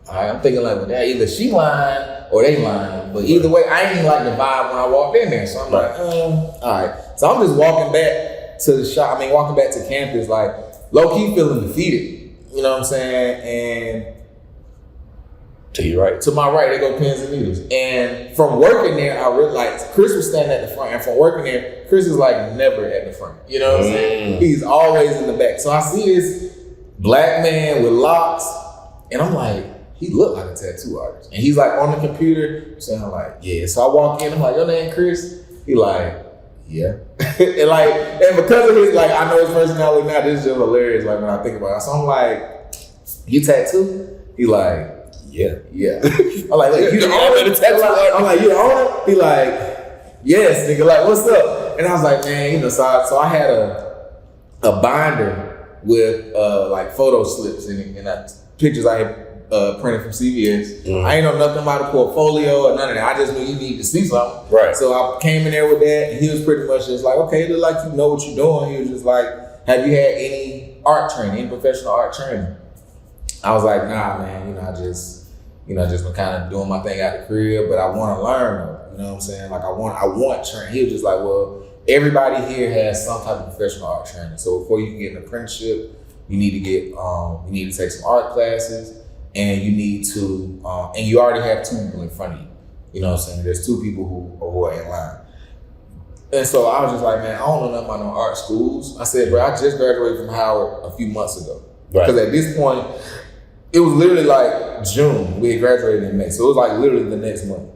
All right, I'm thinking like, well, damn, either she lying or they lying. But either way, I ain't like the vibe when I walked in there. So I'm like, all right. So I'm just walking back to the shop. Walking back to campus, like low-key feeling defeated. You know what I'm saying? And to your right. To my right, they go pins and needles. And from working there, I really like Chris was standing at the front. And from working there, Chris is like never at the front. You know what I'm saying? He's always in the back. So I see this black man with locks, and I'm like, he looked like a tattoo artist. And he's like on the computer, saying like, yeah. So I walk in, I'm like, your name Chris? He like, yeah. and because of his, like, I know his personality now, this is just hilarious, like, when I think about it. So I'm like, you tattoo? He like, yeah. I'm like, you the owner? I'm like, you the owner? He like, yes, nigga, like, what's up? And I was like, man, you know, so I had a binder with, like, photo slips and pictures I had printed from CVS. I ain't know nothing about a portfolio or none of that. I just knew you need to see something. Right. So I came in there with that, and he was pretty much just like, okay, look like you know what you're doing. He was just like, have you had any art training, any professional art training? I was like, nah, man, I just been kind of doing my thing out the crib, but I want to learn though. You know what I'm saying? Like I want training. He was just like, well, everybody here has some type of professional art training. So before you can get an apprenticeship, you need to take some art classes. And you need to, and you already have two people in front of you. You know what I'm saying? There's two people who are in line. And so I was just like, man, I don't know nothing about no art schools. I said, bro, I just graduated from Howard a few months ago. Because at this point, it was literally like June. We had graduated in May. So it was like literally the next month.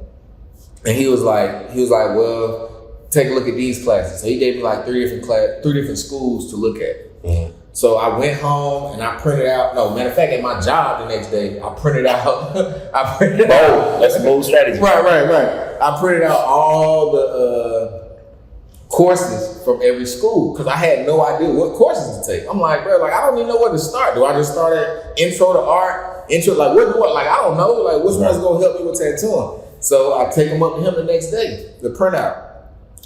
And he was like, well, take a look at these classes. So he gave me like three different schools to look at. So I went home and I printed out, matter of fact, at my job the next day, I printed out. That's a bold strategy. Right. I printed out all the courses from every school because I had no idea what courses to take. I'm like, bro, I don't even know where to start. Do I just start at intro to art? What? Like, I don't know. Like, which one's going to help me with tattooing? So I take them up to him the next day, the printout.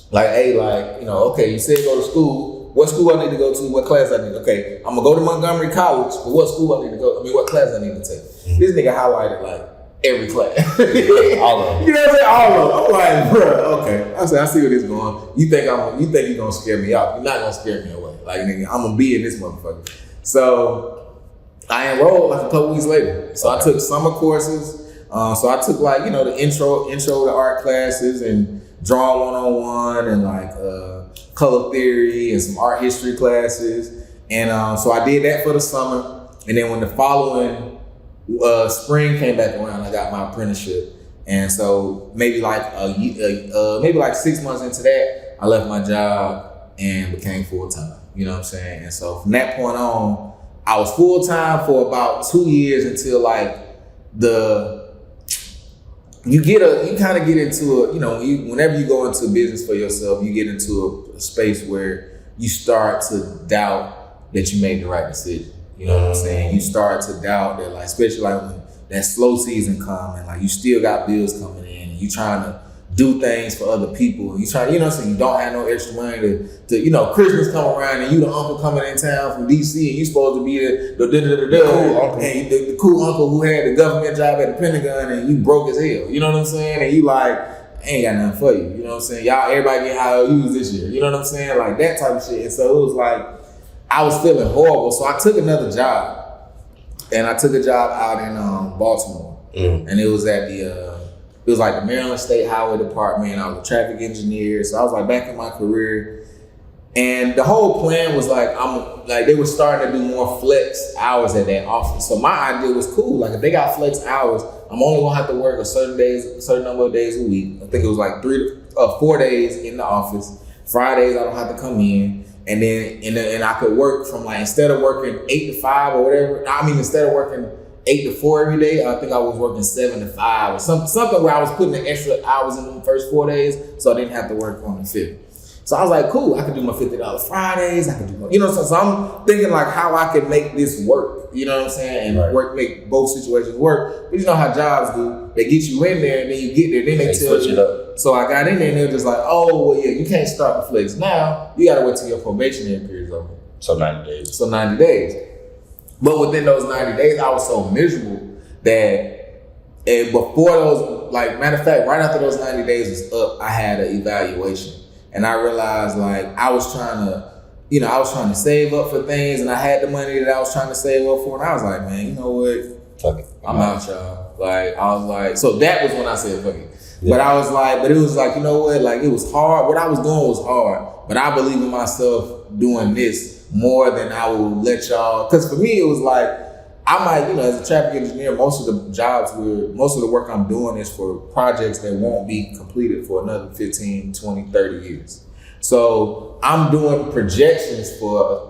Like, hey, okay, you said go to school. What school I need to go to? What class I need? Okay, I'm gonna go to Montgomery College, but what school I need to go? What class I need to take? This nigga highlighted like every class. All of them. You know what I'm saying? All of them. I'm like, bro, okay. I said, I see where this is going. You think you're gonna scare me off? You're not gonna scare me away. Like, nigga, I'm gonna be in this motherfucker. So I enrolled like a couple weeks later. So I took summer courses. So I took like, the intro to art classes and drawing 101 and like color theory and some art history classes. And so I did that for the summer. And then when the following spring came back around, I got my apprenticeship. And so maybe like maybe like 6 months into that, I left my job and became full-time. You know what I'm saying? And so from that point on, I was full-time for about 2 years until like you kind of get into whenever you go into business for yourself, you get into a space where you start to doubt that you made the right decision. You know what I'm saying? You start to doubt that, like, especially like when that slow season come and like you still got bills coming in and you trying to do things for other people and you try to, you don't have no extra money to Christmas come around and you the uncle coming in town from DC and you supposed to be the cool uncle. And the cool uncle who had the government job at the Pentagon and you broke as hell. You know what I'm saying? And you like, I ain't got nothing for you. You know what I'm saying? Y'all, everybody get high OUs this year. You know what I'm saying? Like that type of shit. And so it was like, I was feeling horrible. So I took another job. And I took a job out in Baltimore. And it was at it was like the Maryland State Highway Department. I was a traffic engineer. So I was like back in my career. And the whole plan was like, they were starting to do more flex hours at that office. So my idea was cool. Like if they got flex hours, I'm only gonna have to work a certain number of days a week. I think it was like 4 days in the office. Fridays I don't have to come in. And then I could work from like, instead of working 8 to 5 or whatever, instead of working 8 to 4 every day, I think I was working 7 to 5 or something where I was putting the extra hours in the first 4 days so I didn't have to work on the 5th. So I was like, cool, I could do my $50 Fridays, I could do my, so I'm thinking like how I could make this work, you know what I'm saying? And make both situations work. But you know how jobs do, they get you in there and then you get there, then they tell you. Up. So I got in there and they were just like, oh, well, yeah, you can't start the flex now. You gotta wait till your probationary period is over. So 90 days. So 90 days. But within those 90 days, I was so miserable that before those, like, matter of fact, right after those 90 days was up, I had an evaluation. And I realized, like, I was trying to save up for things and I had the money that I was trying to save up for. And I was like, man, you know what? Fuck it. I'm out, y'all. Like, I was like, so that was when I said, fuck it. Yeah. But it was like, you know what? Like, it was hard. What I was doing was hard. But I believe in myself doing this more than I will let y'all. Because for me, it was like, I might, as a traffic engineer, most of the work I'm doing is for projects that won't be completed for another 15, 20, 30 years. So I'm doing projections for a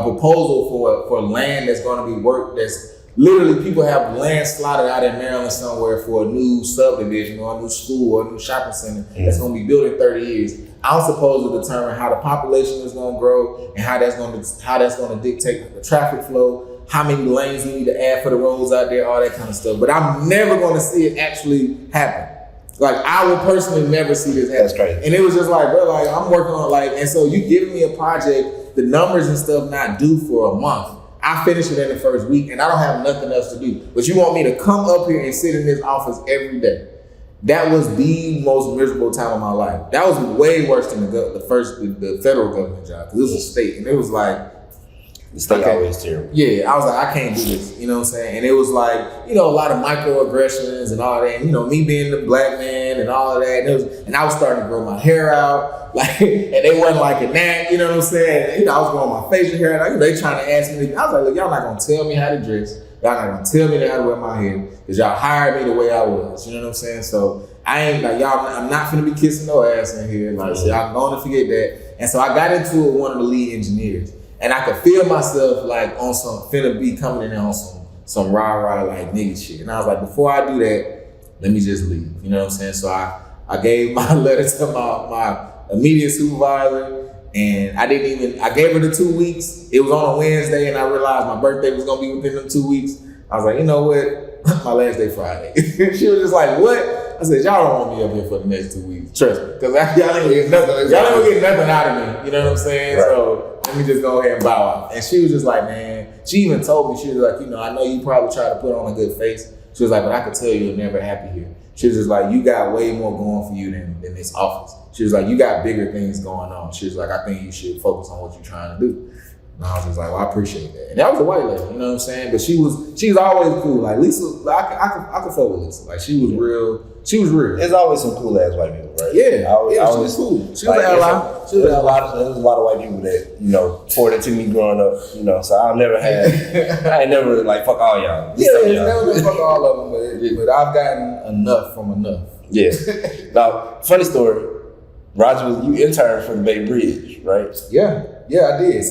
proposal for land that's going to be worked. That's literally, people have land slotted out in Maryland somewhere for a new subdivision or a new school or a new shopping center that's going to be built in 30 years. I'm supposed to determine how the population is going to grow and how that's going to dictate the traffic flow, how many lanes we need to add for the roads out there, all that kind of stuff. But I'm never going to see it actually happen. Like, I will personally never see this happen. That's crazy. And it was just like, bro, like, I'm working on, like, and so you giving me a project, the numbers and stuff not due for a month. I finish it in the first week and I don't have nothing else to do. But you want me to come up here and sit in this office every day. That was the most miserable time of my life. That was way worse than the federal government job, because it was a state. And it was like, the state always terrible. Yeah, I was like, I can't do this. You know what I'm saying? And it was like, a lot of microaggressions and all that. And, me being the black man and all of that. And I was starting to grow my hair out. Like, and they wasn't liking that. You know what I'm saying? I was growing my facial hair out. They trying to ask me. I was like, look, y'all not going to tell me how to dress. Y'all not going to tell me how to wear my hair. Because y'all hired me the way I was. You know what I'm saying? So I ain't like, y'all, I'm not finna be kissing no ass in here. Like, so y'all going to forget that. And so I got into it with one of the lead engineers. And I could feel myself like on some finna be coming in there on some rah-rah like nigga shit. And I was like, before I do that, let me just leave. You know what I'm saying? So I gave my letter to my immediate supervisor, and I gave her the 2 weeks. It was on a Wednesday, and I realized my birthday was gonna be within them 2 weeks. I was like, you know what? My last day Friday. She was just like, what? I said, y'all don't want me up here for the next 2 weeks. Trust me. Because y'all ain't gonna get nothing. Y'all ain't gonna get nothing out of me. You know what I'm saying? Right. So let me just go ahead and bow out. And she was just like, man, she even told me, she was like, I know you probably try to put on a good face. She was like, but I could tell you're never happy here. She was just like, you got way more going for you than this office. She was like, you got bigger things going on. She was like, I think you should focus on what you're trying to do. And I was just like, well, I appreciate that. And that was a white lady, you know what I'm saying? But she was always cool. Like Lisa, I could fuck with Lisa. Like she was real. There's always some cool ass white people, right? Yeah, she was cool. She was There's a lot of white people that poured into me growing up. So I ain't never like fuck all y'all. It's never been fuck all of them, but I've gotten enough from enough. Yeah. Now, funny story. Roger, you interned for the Bay Bridge, right? Yeah, I did.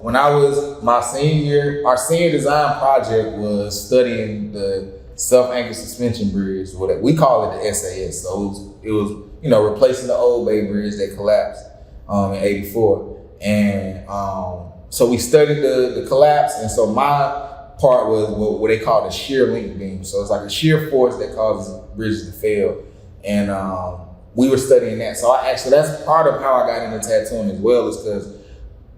When I was my senior year, our senior design project was studying the self-anchored suspension bridge, whatever we call it, the SAS. So it was replacing the old Bay Bridge that collapsed in '84, and so we studied the collapse. And so my part was what they call the shear link beam. So it's like a shear force that causes bridges to fail, and we were studying that. So that's part of how I got into tattooing as well, is because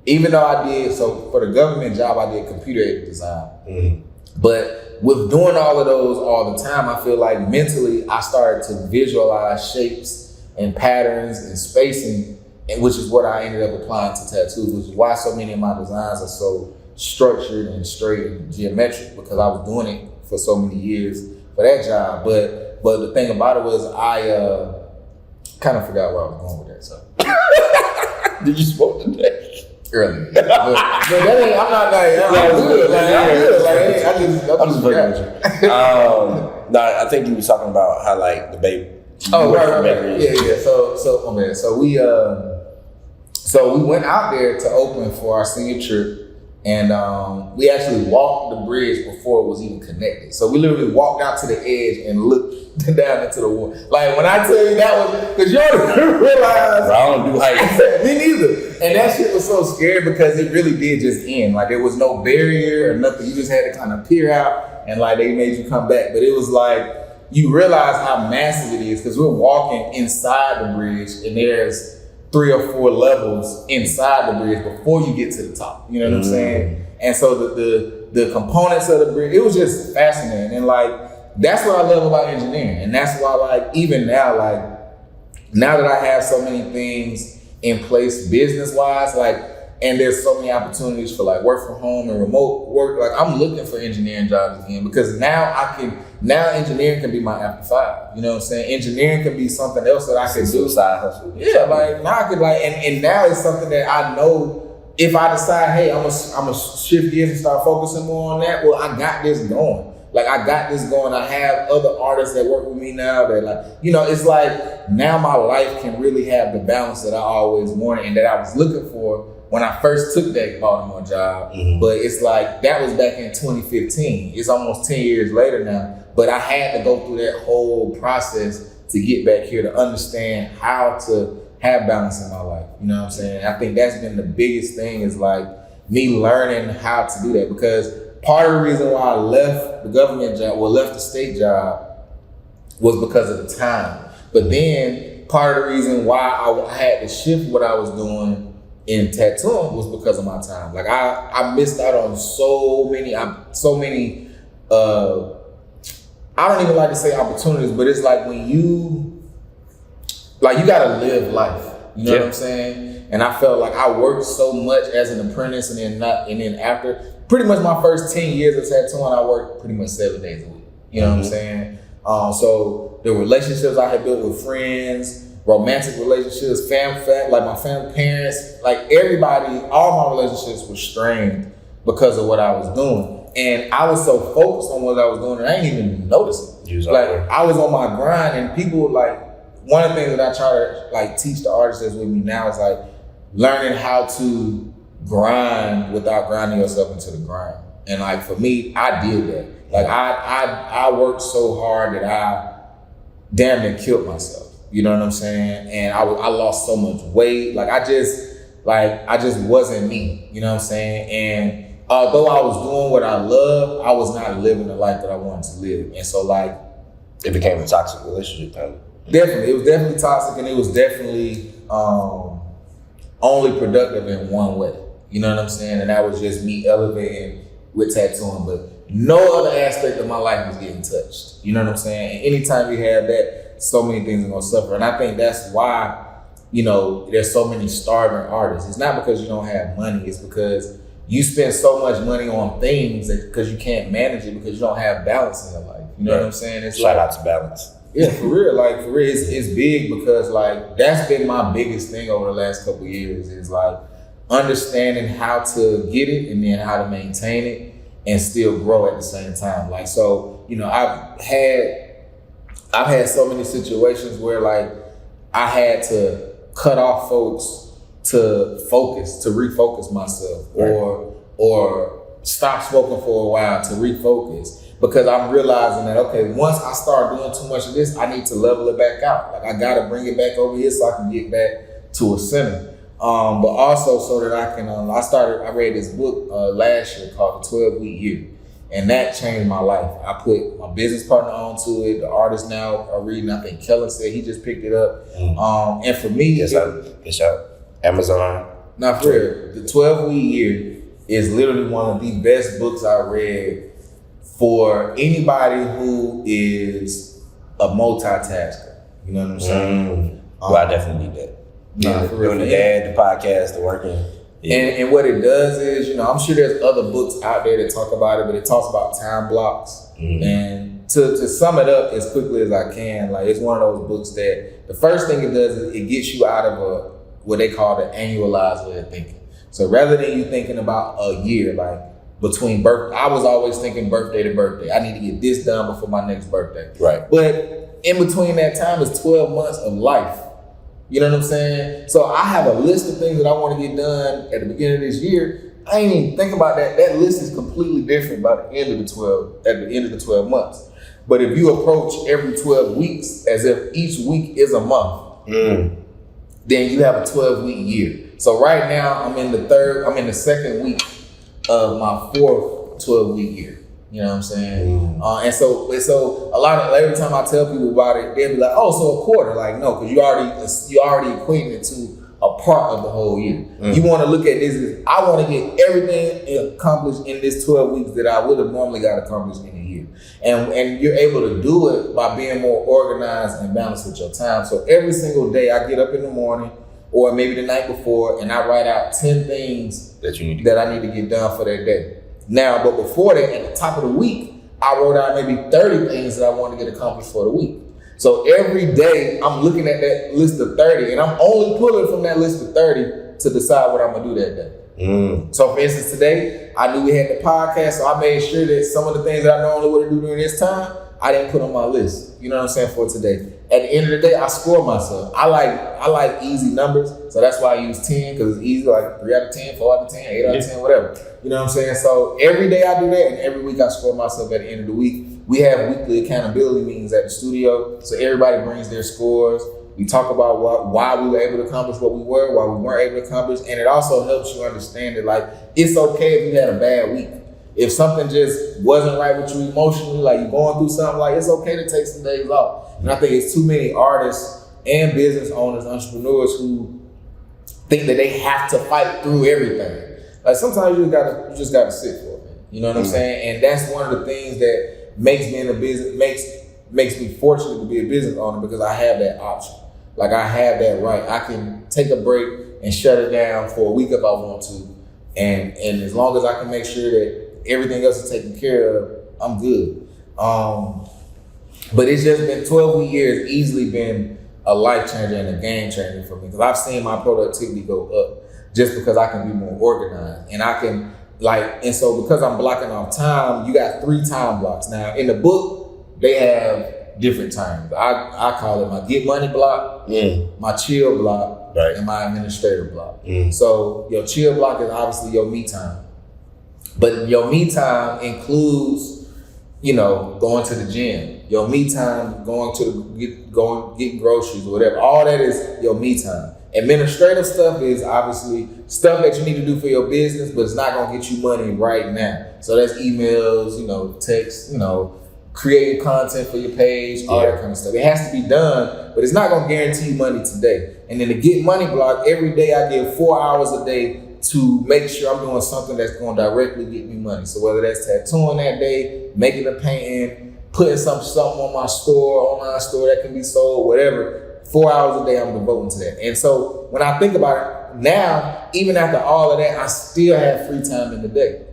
even though for the government job, I did computer-aided design. Mm-hmm. But with doing all of those all the time, I feel like mentally I started to visualize shapes and patterns and spacing, which is what I ended up applying to tattoos, which is why so many of my designs are so structured and straight and geometric, because I was doing it for so many years for that job. But the thing about it was I kind of forgot where I was going with that. So did you smoke today? Early, but that ain't. I'm not like I'm good. I'm just fucking with you. No, I think you was talking about how like the baby. Oh, right. Yeah. So we went out there to open for our senior trip, and we actually walked the bridge before it was even connected. So we literally walked out to the edge and looked down into the water. Like when I tell you that was, because you already realize I don't do heights. Me neither. And that shit was so scary because it really did just end. Like there was no barrier or nothing. You just had to kind of peer out, and like they made you come back. But it was like you realize how massive it is because we're walking inside the bridge, and there's 3 or 4 levels inside the bridge before you get to the top. You know what I'm saying? And so the components of the bridge, it was just fascinating. And like that's what I love about engineering. And that's why like even now, like now that I have so many things in place business wise, like, and there's so many opportunities for like work from home and remote work. Like I'm looking for engineering jobs again because now engineering can be my after 5. You know what I'm saying? Engineering can be something else that I can do. Side hustle. Yeah, like now I could like, and now it's something that I know if I decide, hey, I'm gonna shift gears and start focusing more on that. Well, I got this going. Like I got this going. I have other artists that work with me now that like, it's like now my life can really have the balance that I always wanted and that I was looking for when I first took that Baltimore job. Mm-hmm. But it's like, that was back in 2015. It's almost 10 years later now. But I had to go through that whole process to get back here to understand how to have balance in my life. You know what I'm saying? I think that's been the biggest thing is like me learning how to do that, because part of the reason why I left the government job, left the state job, was because of the time. But then part of the reason why I had to shift what I was doing in tattooing was because of my time. Like I missed out on so many. I don't even like to say opportunities, but it's like when you gotta live life. You know what I'm saying? And I felt like I worked so much as an apprentice, and then after. Pretty much my first 10 years of tattooing, I worked pretty much 7 days a week. You know what I'm saying? So the relationships I had built with friends, romantic relationships, like my family, parents, like everybody, all my relationships were strained because of what I was doing. And I was so focused on what I was doing that I didn't even notice it. I was on my grind, and people like, one of the things that I try to like teach the artists that's with me now is like learning how to grind without grinding yourself into the grind. And like for me, I did that. Like I worked so hard that I damn near killed myself. You know what I'm saying? And I lost so much weight. Like I just wasn't me. You know what I'm saying? And although I was doing what I loved, I was not living the life that I wanted to live. And so like it became a toxic relationship, kind of. Definitely, it was definitely toxic, and it was definitely only productive in one way. You know what I'm saying? And that was just me elevating with tattooing, but no other aspect of my life was getting touched. You know what I'm saying? And anytime you have that, so many things are gonna suffer. And I think that's why there's so many starving artists. It's not because you don't have money. It's because you spend so much money on things because you can't manage it because you don't have balance in your life. You know what I'm saying? It's Shout out to balance. Yeah, for real. Like, for real, it's big because, like, that's been my biggest thing over the last couple of years is, like, understanding how to get it and then how to maintain it and still grow at the same time. Like, so, I've had so many situations where, like, I had to cut off folks to refocus myself, or stop smoking for a while to refocus, because I'm realizing that, okay, once I start doing too much of this, I need to level it back out. Like, I gotta bring it back over here so I can get back to a center. But also so that I can, I read this book last year called The 12-Week Year. And that changed my life. I put my business partner onto it. The artists now are reading. I think Kellen said he just picked it up. And for me, it's out. Amazon. Not for real. The 12-Week Year is literally one of the best books I read for anybody who is a multitasker. You know what I'm saying? Well, I definitely need that. Doing the dad, the podcast, the working. Yeah. And what it does is, I'm sure there's other books out there that talk about it, but it talks about time blocks. And to sum it up as quickly as I can, like, it's one of those books that the first thing it does is it gets you out of what they call the annualized way of thinking. So rather than you thinking about a year, like between birth, I was always thinking birthday to birthday. I need to get this done before my next birthday. Right. But in between that time is 12 months of life. You know what I'm saying? So I have a list of things that I want to get done at the beginning of this year. I ain't even think about that. That list is completely different by the end of the 12 months. But if you approach every 12 weeks as if each week is a month, then you have a 12-week year. So right now I'm in the second week of my fourth 12-week year. You know what I'm saying? And so every time I tell people about it, they'll be like, "Oh, so a quarter?" Like, no, because you already equating it to a part of the whole year. You want to look at this as, I want to get everything accomplished in this 12 weeks that I would have normally got accomplished in a year. And you're able to do it by being more organized and balanced with your time. So every single day I get up in the morning or maybe the night before and I write out 10 things that I need to get done for that day. Now, but before that, at the top of the week, I wrote out maybe 30 things that I want to get accomplished for the week. So every day I'm looking at that list of 30 and I'm only pulling from that list of 30 to decide what I'm gonna do that day. So for instance, today, I knew we had the podcast, so I made sure that some of the things that I normally would do during this time, I didn't put on my list. You know what I'm saying, for today. At the end of the day, I score myself. I like easy numbers, so that's why I use 10, because it's easy, like 3 out of 10, 4 out of 10, 8 out of 10, whatever. You know what I'm saying? So every day I do that, and every week I score myself at the end of the week. We have weekly accountability meetings at the studio, so everybody brings their scores. We talk about why we were able to accomplish what we were, why we weren't able to accomplish, and it also helps you understand that, like, it's okay if you had a bad week. If something just wasn't right with you emotionally, like you're going through something, like, it's okay to take some days off. And I think it's too many artists and business owners, entrepreneurs who think that they have to fight through everything. Like, sometimes you just gotta sit for it, man. You know what I'm saying? And that's one of the things that makes me in a business, makes me fortunate to be a business owner, because I have that option. Like, I have that right. I can take a break and shut it down for a week if I want to. And as long as I can make sure that everything else is taken care of, I'm good. But it's just been 12 years, easily been a life changer and a game changer for me, because I've seen my productivity go up just because I can be more organized. And I can, and so because I'm blocking off time, you got 3 time blocks. Now in the book, they have different times. I call it my get money block, my chill block, and my administrative block. So your chill block is obviously your me time. But your me time includes, going to the gym. Your me time, going getting groceries or whatever. All that is your me time. Administrative stuff is obviously stuff that you need to do for your business, but it's not gonna get you money right now. So that's emails, texts, creating content for your page, all that kind of stuff. It has to be done, but it's not gonna guarantee you money today. And then the get money block, every day I give 4 hours a day to make sure I'm doing something that's going to directly get me money. So whether that's tattooing that day, making a painting, putting something on my store, online store that can be sold, whatever, 4 hours a day I'm devoting to that. And so when I think about it now, even after all of that, I still have free time in the day.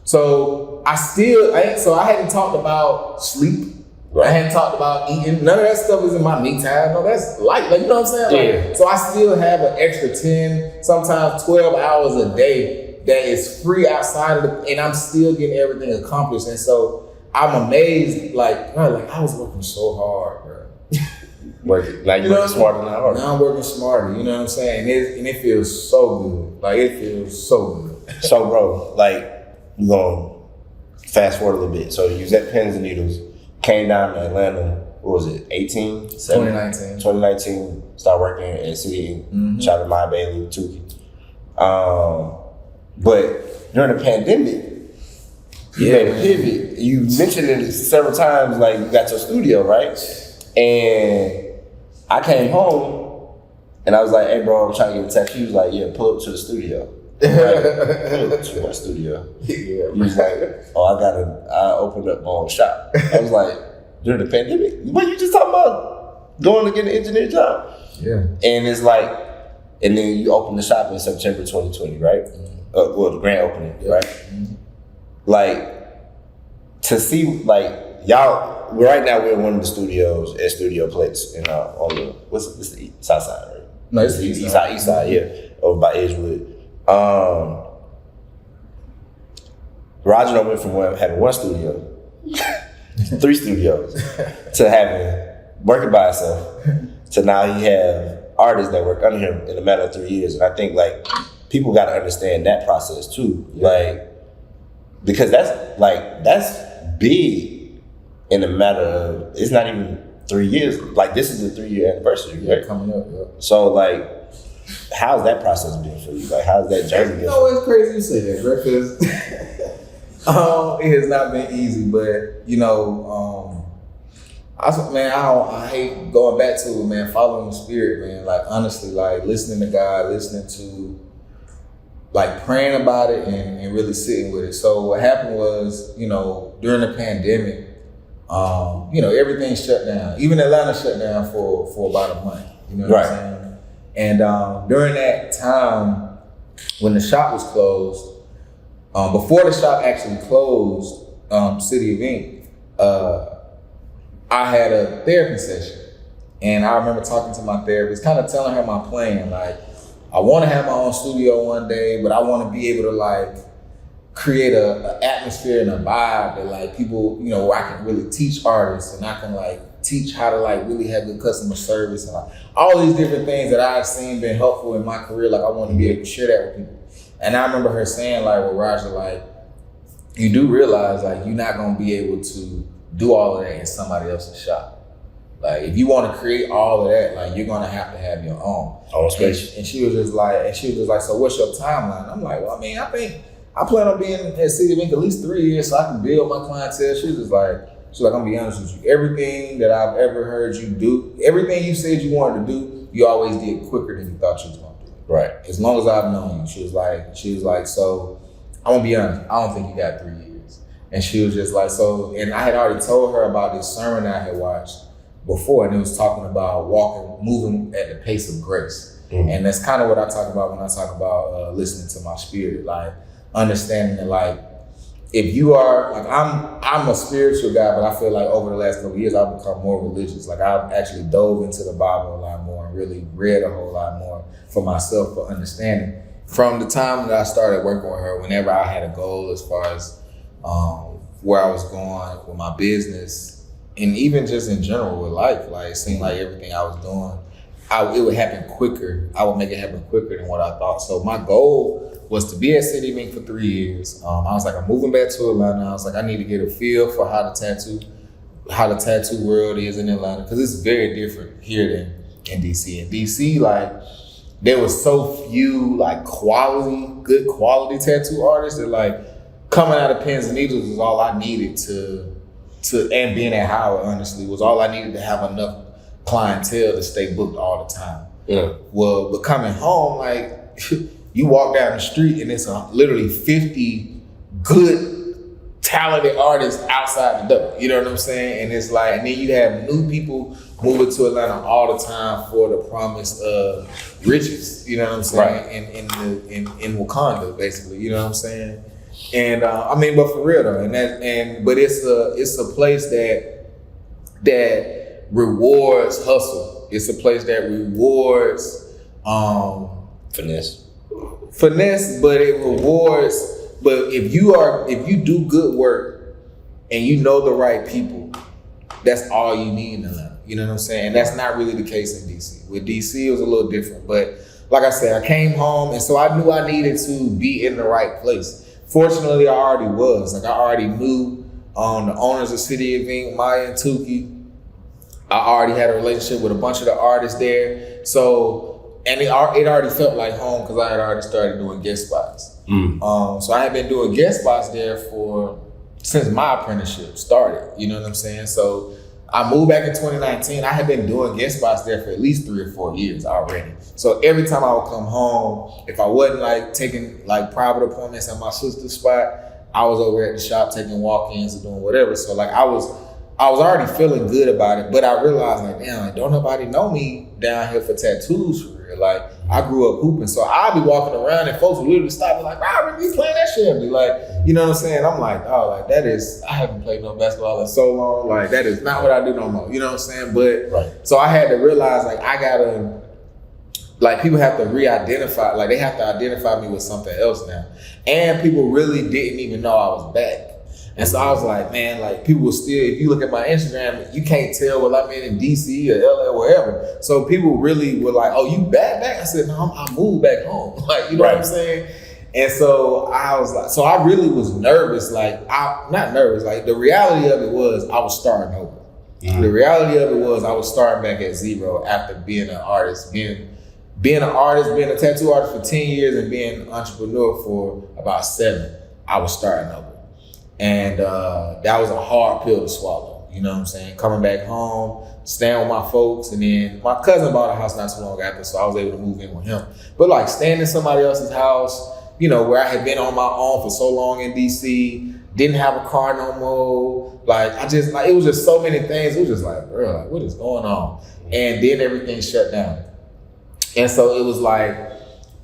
So I hadn't talked about sleep. Right. I hadn't talked about eating. None of that stuff is in my me time. No, that's light. Like, you know what I'm saying? Like, so I still have an extra 10, sometimes 12 hours a day that is free outside of and I'm still getting everything accomplished. And so I'm amazed, like I was working so hard, bro. Like you're working smarter now. Now I'm working smarter, you know what I'm saying? And it feels so good. Like, it feels so good. So, bro, like, we're going to fast forward a little bit. So you was at Pins and Needles, came down to Atlanta, what was it, 2019, started working at City, shout out to Maya Bailey, Tukey. But during the pandemic, you made a pivot. You mentioned it several times, like you got your studio, right? And I came home and I was like, hey bro, I'm trying to get a tattoo. He was like, yeah, pull up to the studio. Right? Pull up to my studio. He was like, oh, I opened up my own shop. I was like, during the pandemic? What, you just talking about going to get an engineer job? Yeah. And it's like, and then you open the shop in September 2020, right? Well, the grand opening, right? Mm-hmm. Like, to see, like, y'all, right now we're in one of the studios at Studio Plex in on the, what's the south side, right? No, it's the east side, yeah, over by Edgewood. Roger went from having one studio, 3 studios, to having, working by himself, to now he have artists that work under him in a matter of 3 years. And I think, like, people got to understand that process too. Yeah. Like, because that's big in a matter of, it's not even 3 years. Like, this is the 3-year anniversary, right? Yeah, coming up, yeah. So, like, how's that process been for you? Like, how's that journey been? You know, it's crazy you say that, bro, because it has not been easy, but, you know, I hate going back to it, man, following the spirit, man. Like, honestly, like, listening to God, listening to, like, praying about it and really sitting with it. So what happened was, you know, during the pandemic, you know, everything shut down. Even Atlanta shut down for about a month, you know what I'm saying? And during that time, when the shop was closed, before the shop actually closed, City of Ink, I had a therapy session. And I remember talking to my therapist, kind of telling her my plan. Like, I want to have my own studio one day, but I want to be able to, like, create a atmosphere and a vibe that, like, people, you know, where I can really teach artists and I can, like, teach how to, like, really have good customer service and, like, all these different things that I've seen been helpful in my career. Like, I want to be able to share that with people. And I remember her saying, like, well, Roger, like, you do realize, like, you're not going to be able to do all of that in somebody else's shop. Like, if you want to create all of that, like, you're going to have your own. Space. And she was just like, so what's your timeline? I'm like, well, I mean, I plan on being at City of Ink at least 3 years so I can build my clientele. She's like, I'm gonna be honest with you. Everything that I've ever heard you do, everything you said you wanted to do, you always did quicker than you thought you was gonna do it. Right. As long as I've known you. She was like, so I'm gonna be honest, I don't think you got 3 years. And she was just like, so, and I had already told her about this sermon I had watched before, and it was talking about moving at the pace of grace. Mm-hmm. And that's kind of what I talk about when I talk about listening to my spirit, like understanding that, like, if you are, like, I'm a spiritual guy, but I feel like over the last couple of years, I've become more religious. Like, I've actually dove into the Bible a lot more and really read a whole lot more for myself for understanding. From the time that I started working with her, whenever I had a goal as far as where I was going with my business, and even just in general with life, like, it seemed like everything I was doing, it would happen quicker. I would make it happen quicker than what I thought. So my goal was to be at City of Ink for 3 years. I was like, I'm moving back to Atlanta. I was like, I need to get a feel for how the tattoo world is in Atlanta, because it's very different here than in DC. In DC, like, there was so few, like, good quality tattoo artists that, like, coming out of Pins and Needles was all I needed to and being at Howard, honestly, was all I needed to have enough clientele to stay booked all the time. Yeah. Well, but coming home, like, you walk down the street and it's literally 50 good talented artists outside the door. You know what I'm saying? And it's like, and then you have new people moving to Atlanta all the time for the promise of riches. You know what I'm saying? Right. In Wakanda, basically. You know what I'm saying? And I mean, but for real though, but it's a place that rewards hustle. It's a place that rewards finesse, but it rewards. But if you do good work and you know the right people, that's all you need in Atlanta. You know what I'm saying? And that's not really the case in DC. With DC, it was a little different. But like I said, I came home, and so I knew I needed to be in the right place. Fortunately, I already was. Like I already knew the owners of City of Ink, Maya and Tukey. I already had a relationship with a bunch of the artists there. So, and it already felt like home because I had already started doing guest spots. So I had been doing guest spots there since my apprenticeship started. You know what I'm saying? So I moved back in 2019. I had been doing guest spots there for at least 3 or 4 years already. So every time I would come home, if I wasn't like taking like private appointments at my sister's spot, I was over at the shop taking walk-ins or doing whatever. So like I was already feeling good about it, but I realized like, damn, like, don't nobody know me down here for tattoos for real. Like I grew up hooping, so I'd be walking around and folks would literally stop me like, "Robert, you playing that shit?" And be like, you know what I'm saying? I'm like, oh, like I haven't played no basketball in so long. Like that is not what I do no more. You know what I'm saying? But So I had to realize like I gotta, like people have to re-identify, like they have to identify me with something else now. And people really didn't even know I was back. And so I was like, man, like people will still, if you look at my Instagram, you can't tell whether I'm in DC or LA or wherever. So people really were like, oh, you back? I said, no, I moved back home. Like, you know what I'm saying? And so I was like, so I really was nervous. Like, not nervous. Like the reality of it was I was starting over. The reality of it was I was starting back at zero after being an artist, being a tattoo artist for 10 years and being an entrepreneur for about 7. I was starting over. And that was a hard pill to swallow, you know what I'm saying? Coming back home, staying with my folks, and then my cousin bought a house not too long after, so I was able to move in with him. But like staying in somebody else's house, you know, where I had been on my own for so long in DC, didn't have a car no more. Like it was just so many things. It was just like, bro, like what is going on? And then everything shut down. And so it was like,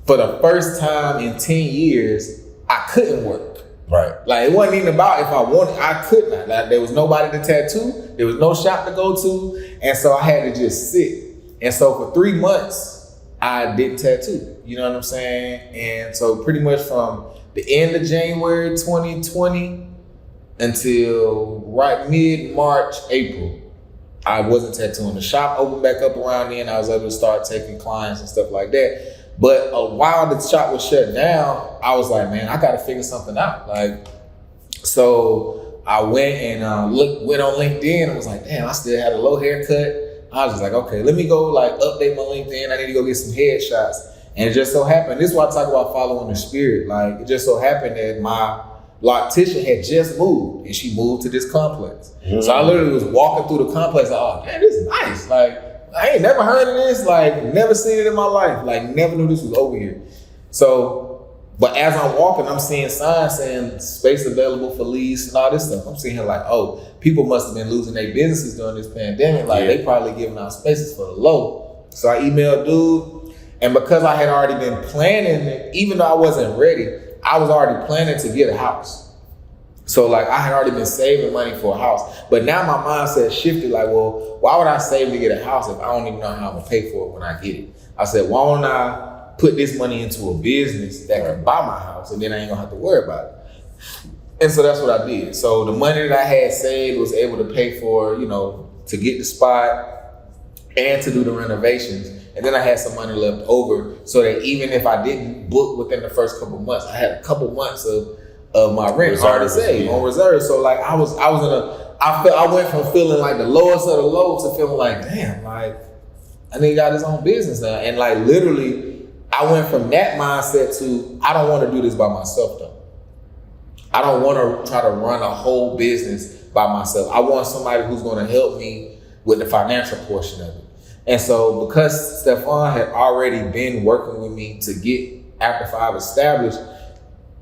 for the first time in 10 years, I couldn't work. Right. Like it wasn't even about if I wanted, I could not. Like there was nobody to tattoo, there was no shop to go to, and so I had to just sit. And so for 3 months, I didn't tattoo. You know what I'm saying? And so pretty much from the end of January 2020 until right mid-March, April, I wasn't tattooing. The shop opened back up around then. I was able to start taking clients and stuff like that. But while the shop was shut down, I was like, man, I got to figure something out. Like, so I went and went on LinkedIn and was like, damn, I still had a low haircut. I was just like, okay, let me go like update my LinkedIn. I need to go get some headshots. And it just so happened, this is why I talk about following the spirit. Like, it just so happened that my loctician had just moved and she moved to this complex. So I literally was walking through the complex like, oh, man, this is nice. Like, I ain't never heard of this, like never seen it in my life, like never knew this was over here. So, but as I'm walking, I'm seeing signs saying space available for lease and all this stuff. I'm seeing here like, oh, people must have been losing their businesses during this pandemic. Like they probably giving out spaces for the low. So I emailed dude, and because I had already been planning it, even though I wasn't ready, I was already planning to get a house. So like I had already been saving money for a house, but now my mindset shifted like, well, why would I save to get a house if I don't even know how I'm gonna pay for it when I get it? I said, why don't I put this money into a business that can buy my house and then I ain't gonna have to worry about it. And so that's what I did. So the money that I had saved was able to pay for, you know, to get the spot and to do the renovations. And then I had some money left over so that even if I didn't book within the first couple months, I had a couple months of my rent already saved on reserve. So like I went from feeling like the lowest of the low to feeling like, damn, like I nigga got his own business now. And like literally I went from that mindset to I don't want to do this by myself though. I don't want to try to run a whole business by myself. I want somebody who's going to help me with the financial portion of it. And so because Stefan had already been working with me to get After 5 established,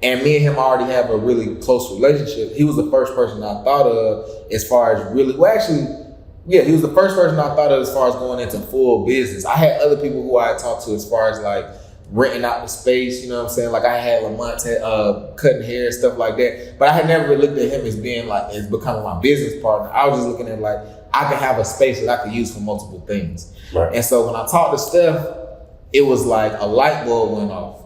and me and him already have a really close relationship. He was the first person I thought of as far as really, he was the first person I thought of as far as going into full business. I had other people who I had talked to as far as like renting out the space, you know what I'm saying? Like I had Lamont cutting hair, stuff like that. But I had never really looked at him as being like, as becoming my business partner. I was just looking at like, I could have a space that I could use for multiple things. Right. And so when I talked to Steph, it was like a light bulb went off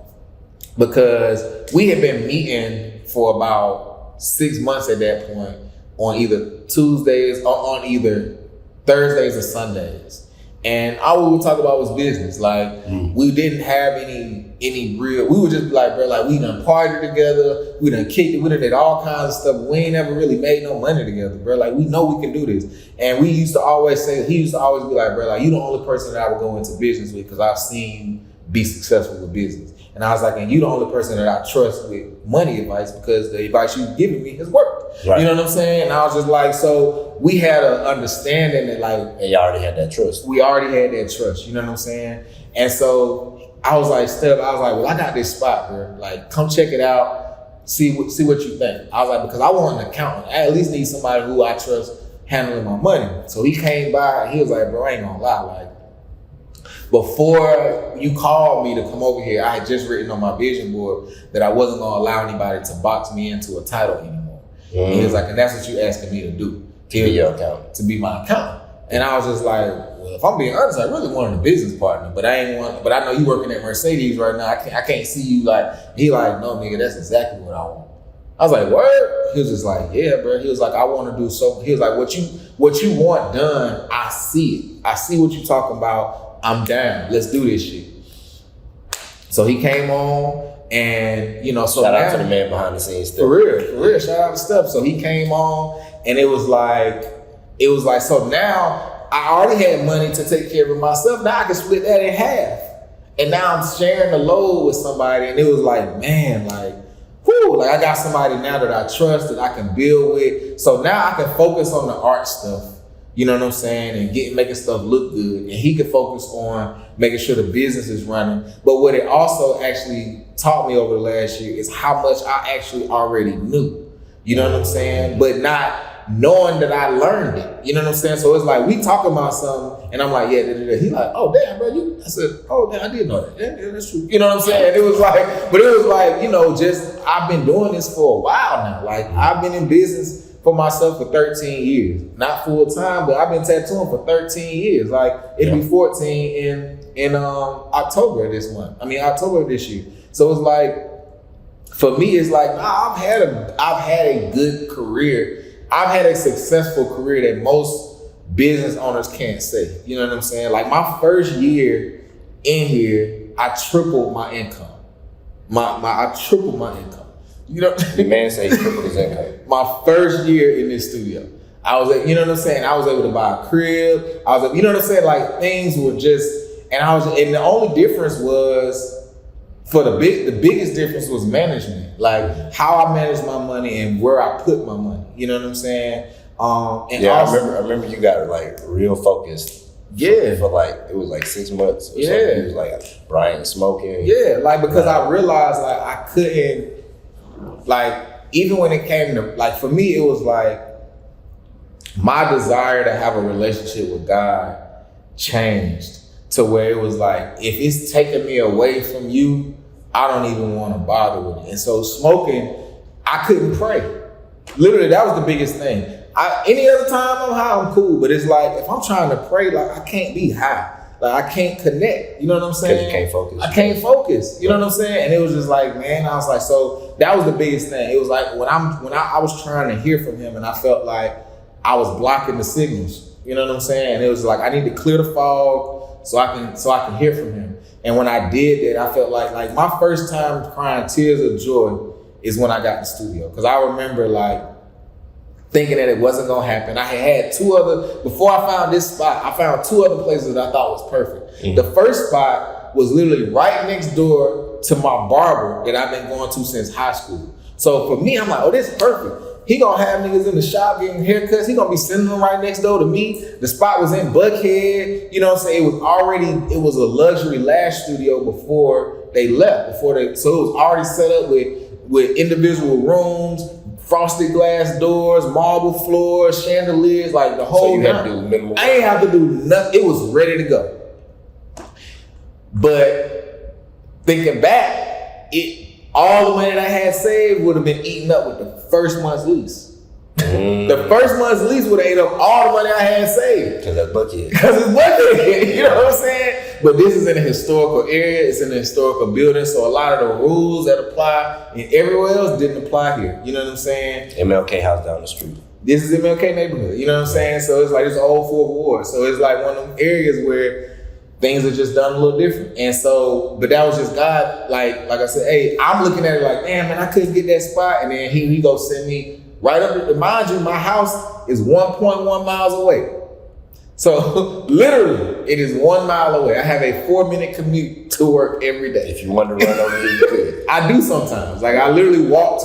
because we had been meeting for about 6 months at that point on either Tuesdays or on either Thursdays or Sundays. And all we would talk about was business. Like we didn't have any real, we would just be like, bro, like we done partied together, we done kicked it, we done did all kinds of stuff. We ain't never really made no money together, bro. Like we know we can do this. And we used to always say, he used to always be like, bro, like you the only person that I would go into business with because I've seen you be successful with business. And I was like, and you the only person that I trust with money advice because the advice you've given me has worked. Right. You know what I'm saying? And I was just like, so we had an understanding that like, and you already had that trust. We already had that trust, you know what I'm saying? And so I was like, Steph, I was like, well, I got this spot, bro. Like, come check it out, see what you think. I was like, because I want an accountant. I at least need somebody who I trust handling my money. So he came by, he was like, bro, I ain't gonna lie, like, before you called me to come over here, I had just written on my vision board that I wasn't gonna allow anybody to box me into a title anymore. And he was like, and that's what you asking me to do. To be your accountant. To be my accountant. And I was just like, well, if I'm being honest, I really wanted a business partner, but I know you working at Mercedes right now. I can't see you like, he like, no nigga, that's exactly what I want. I was like, word? He was just like, yeah, bro. He was like, I want to do so. He was like, what you want done, I see it. I see what you talking about. I'm down. Let's do this shit. So he came on and, you know, so shout out to the man behind the scenes stuff. For real. Shout out to Steph. So he came on and it was like, so now I already had money to take care of myself. Now I can split that in half. And now I'm sharing the load with somebody. And it was like, man, like, whoo, like I got somebody now that I trust that I can build with. So now I can focus on the art stuff. You know what I'm saying? And making stuff look good. And he could focus on making sure the business is running. But what it also actually taught me over the last year is how much I actually already knew. You know what I'm saying? But not knowing that I learned it. You know what I'm saying? So it's like we talk about something and I'm like, yeah, He's like, oh damn, bro, I said, oh damn, I did know that. Yeah, that's true. You know what I'm saying? It was like, you know, just I've been doing this for a while now. Like I've been in business for myself for 13 years. Not full time, but I've been tattooing for 13 years. Like it'll be 14 in October of this month. October of this year. So it's like, for me, it's like, I've had a good career. I've had a successful career that most business owners can't say. You know what I'm saying? Like my first year in here, I tripled my income. I tripled my income. You know, the man said he tripled his income. My first year in this studio, I was, you know what I'm saying? I was able to buy a crib. You know what I'm saying? Like things were just, and the only difference was, the biggest difference was management. Like how I manage my money and where I put my money. You know what I'm saying? And yeah, also, I remember you got like real focused. Yeah. For like, it was like 6 months or something. It was like Brian smoking. Yeah, like because I realized like I couldn't, like even when it came to, like for me, it was like my desire to have a relationship with God changed to where it was like, if it's taking me away from you, I don't even want to bother with it. And so smoking, I couldn't pray. Literally, that was the biggest thing. Any other time I'm high, I'm cool. But it's like, if I'm trying to pray, like I can't be high. Like I can't connect. You know what I'm saying? Because you can't focus. I can't focus. You know what I'm saying? And it was just like, man, I was like, so that was the biggest thing. It was like when I was trying to hear from him and I felt like I was blocking the signals. You know what I'm saying? And it was like, I need to clear the fog so I can hear from him. And when I did that, I felt like my first time crying tears of joy is when I got in the studio. Because I remember like thinking that it wasn't gonna happen. I had before I found this spot, I found 2 other places that I thought was perfect. Mm-hmm. The first spot was literally right next door to my barber that I've been going to since high school. So for me, I'm like, oh, this is perfect. He gonna have niggas in the shop getting haircuts. He gonna be sending them right next door to me. The spot was in Buckhead. You know what I'm saying? It was a luxury lash studio before they left. So it was already set up with with individual rooms, frosted glass doors, marble floors, chandeliers, like the whole. So you had to do minimal. I ain't have to do nothing. It was ready to go. But thinking back, all the money that I had saved would have been eaten up with the first month's lease. The first month's lease would have ate up all the money I had saved. Because that's bucket. Because it's bucket. You know what I'm saying? But this is in a historical area. It's in a historical building. So a lot of the rules that apply in everywhere else didn't apply here. You know what I'm saying? MLK house down the street. This is MLK neighborhood. You know what I'm saying? So it's like it's old Fort Ward. So it's like one of them areas where things are just done a little different. And so, but that was just God. Like I said, hey, I'm looking at it like, damn, man, I couldn't get that spot. And then he go send me right up. Mind you, my house is 1.1 miles away. So literally, it is 1 mile away. I have a 4-minute commute to work every day. If you want to run over here, you could. I do sometimes. Like I literally walk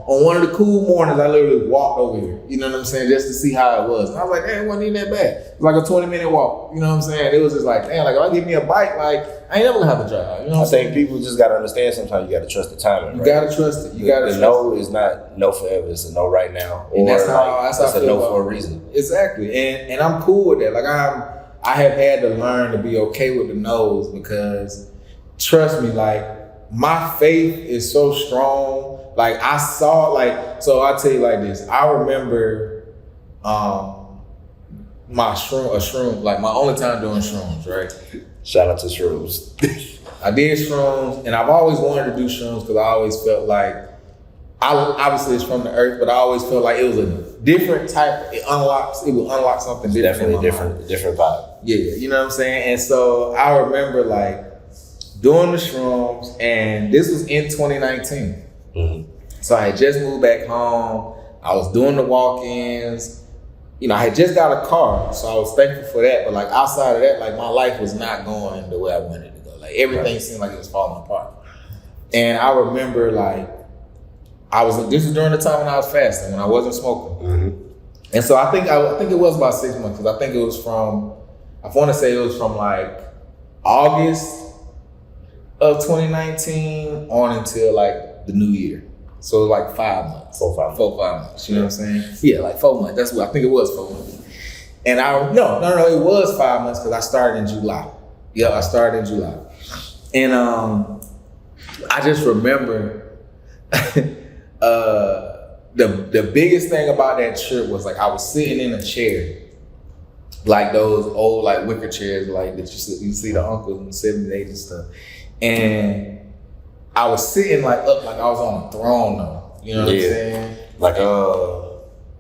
on one of the cool mornings, I literally walked over here. You know what I'm saying? Just to see how it was. And I was like, damn, it wasn't even that bad. It was like a 20-minute walk. You know what I'm saying? It was just like, damn, like if I give me a bike, like I ain't never gonna have to drive. You know what I'm saying? People just gotta understand sometimes you gotta trust the timing. You right? gotta trust it. You gotta trust no it. is not no forever, it's a no right now. And that's how it's I a feel no about for a it. reason. Exactly. And I'm cool with that. Like I have had to learn to be okay with the no's because trust me, like my faith is so strong. Like I saw, like, so I'll tell you like this. I remember my shroom, like my only time doing shrooms, right? Shout out to shrooms. I did shrooms, and I've always wanted to do shrooms because I always felt like, obviously it's from the earth, but I always felt like it was a different type. It would unlock something different. Definitely different vibe. Yeah, you know what I'm saying? And so I remember like doing the shrooms, and this was in 2019. Mm-hmm. So I had just moved back home. I was doing the walk-ins. You know, I had just got a car, so I was thankful for that. But like outside of that, like my life was not going the way I wanted it to go. Like everything seemed like it was falling apart. And I remember like this was during the time when I was fasting, when I wasn't smoking. Mm-hmm. And so I think it was about 6 months, because I think it was from like August of 2019 on until like the new year. So it was like 5 months. 4 or 5 months. You know what I'm saying? Yeah, like 4 months. That's what I think it was, 4 months. And no, it was 5 months because I started in July. Yeah, I started in July. And I just remember the biggest thing about that trip was like I was sitting in a chair, like those old like wicker chairs like that you see the uncles in the 70s, 80s and stuff. And I was sitting like up, like I was on a throne though. You know what I'm saying? Like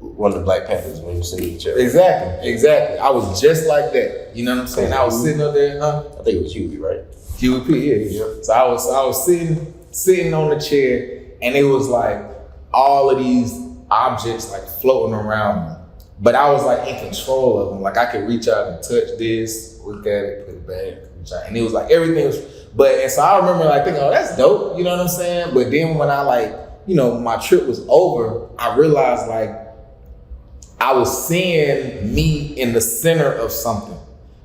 one of the Black Panthers when you sit in the chair. Exactly. I was just like that. You know what I'm saying? I was sitting up there, I think it was Hube, right? Hube, yeah. So I was sitting on the chair, and it was like all of these objects like floating around me. But I was like in control of them. Like I could reach out and touch this, look at it, put it back, reach out. And it was like everything was, and so I remember like thinking, oh, that's dope, you know what I'm saying? But then when I like, my trip was over, I realized like I was seeing me in the center of something.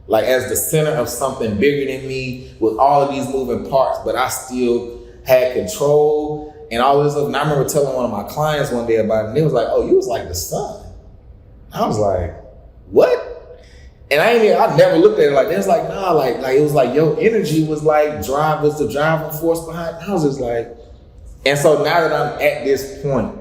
Like as the center of something bigger than me with all of these moving parts, but I still had control and all this stuff. And I remember telling one of my clients one day about it, and they was like, oh, you was like the sun. I was like, what? And I never looked at it like that. It's like, nah, like it was like your energy was like was the driving force behind it. I was just like, and so now that I'm at this point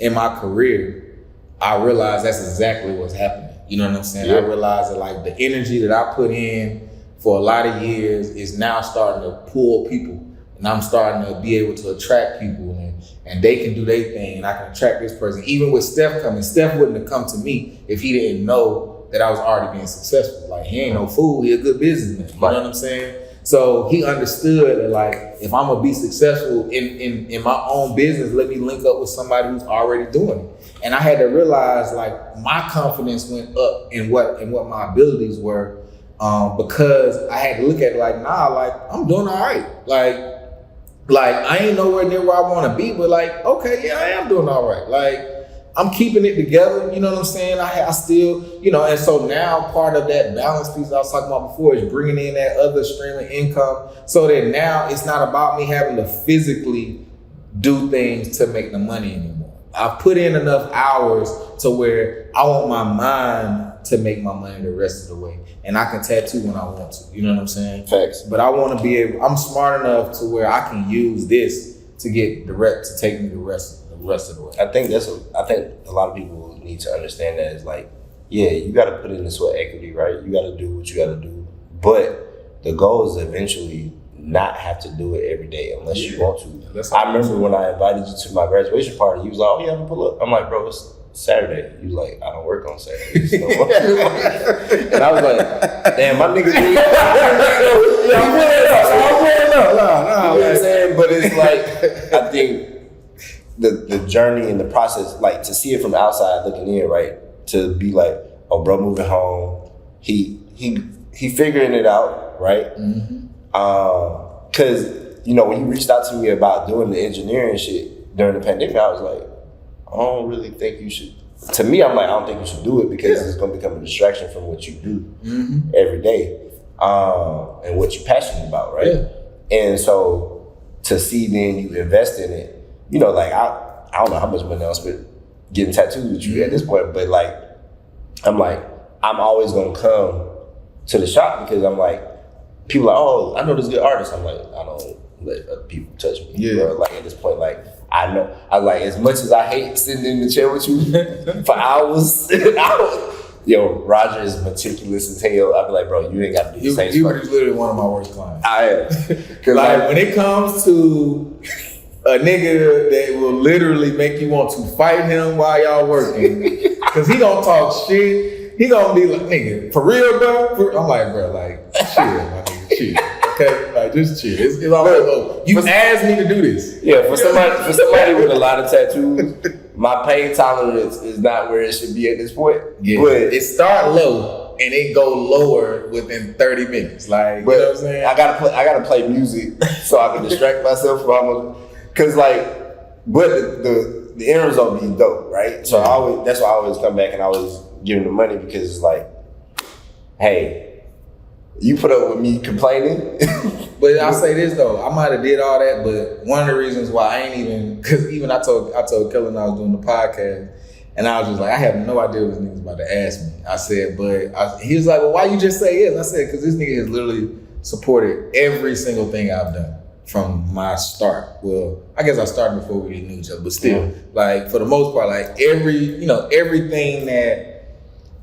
in my career, I realize that's exactly what's happening. You know what I'm saying? Yeah. I realize that like the energy that I put in for a lot of years is now starting to pull people. And I'm starting to be able to attract people, and they can do their thing, and I can attract this person. Even with Steph coming, Steph wouldn't have come to me if he didn't know that I was already being successful. Like he ain't no fool, he a good businessman. You know what I'm saying? So he understood that like if I'm gonna be successful in my own business, let me link up with somebody who's already doing it. And I had to realize like my confidence went up in what my abilities were, because I had to look at it like, nah, like I'm doing all right. Like I ain't nowhere near where I want to be, but like, okay, yeah, I am doing all right. Like I'm keeping it together. You know what I'm saying? I still, and so now part of that balance piece I was talking about before is bringing in that other stream of income, so that now it's not about me having to physically do things to make the money anymore. I've put in enough hours to where I want my mind to make my money the rest of the way. And I can tattoo when I want to. You know what I'm saying? Facts. But I want to be able, I'm smart enough to where I can use this to get to take me the rest of the way. I think a lot of people need to understand that is like, yeah, you got to put in the sweat equity, right? You got to do what you got to do. But the goal is eventually not have to do it every day unless you want to. I remember when I invited you to my graduation party, you was like, oh yeah, I'm gonna pull up. I'm like, bro, it's Saturday. You was like, I don't work on Saturdays. No. And I was like, damn, my nigga. I'm pulling up. You know what I'm saying? But it's like, I think the journey and the process, like to see it from outside looking in, right? To be like, oh, bro, moving home. He figuring it out, right? Mm-hmm. Cause you know, when you reached out to me about doing the engineering shit during the pandemic, I was like, I don't really think you should. To me, I'm like, I don't think you should do it because it's gonna become a distraction from what you do every day, and what you're passionate about, right? Yeah. And so to see then you invest in it, you know, like I don't know how much money I spent getting tattoos with you at this point, but like I'm always gonna come to the shop because I'm like, people are like, oh, I know this good artist. I'm like, I don't let other people touch me. Yeah. Bro. Like at this point, like I know, I like as much as I hate sitting in the chair with you for hours. Yo, Roger is meticulous as hell. I'd be like, bro, you ain't got to do the same. You were literally one of my worst clients. I am. Like when it comes to a nigga that will literally make you want to fight him while y'all working, because he don't talk shit. He gonna be like, nigga, for real, bro? I'm like, bro, like, chill, my nigga, chill. Okay? Like, just chill. It's all like, oh, you asked me to do this. Yeah, for somebody with a lot of tattoos, my pain tolerance is not where it should be at this point. Yeah. But it start low and it go lower within 30 minutes. Like, you know what I'm saying? I gotta play music so I can distract myself from cause like, but the end result be dope, right? So that's why I always come back and I always give him the money because it's like, hey, you put up with me complaining. But I'll say this though, I might have did all that, but one of the reasons why I ain't even, cause even I told Kellen I was doing the podcast, and I was just like, I have no idea what this nigga's about to ask me. I said, he was like, well, why you just say yes? I said, cause this nigga has literally supported every single thing I've done from my start. Well, I guess I started before we knew each other, but still, like for the most part, like everything that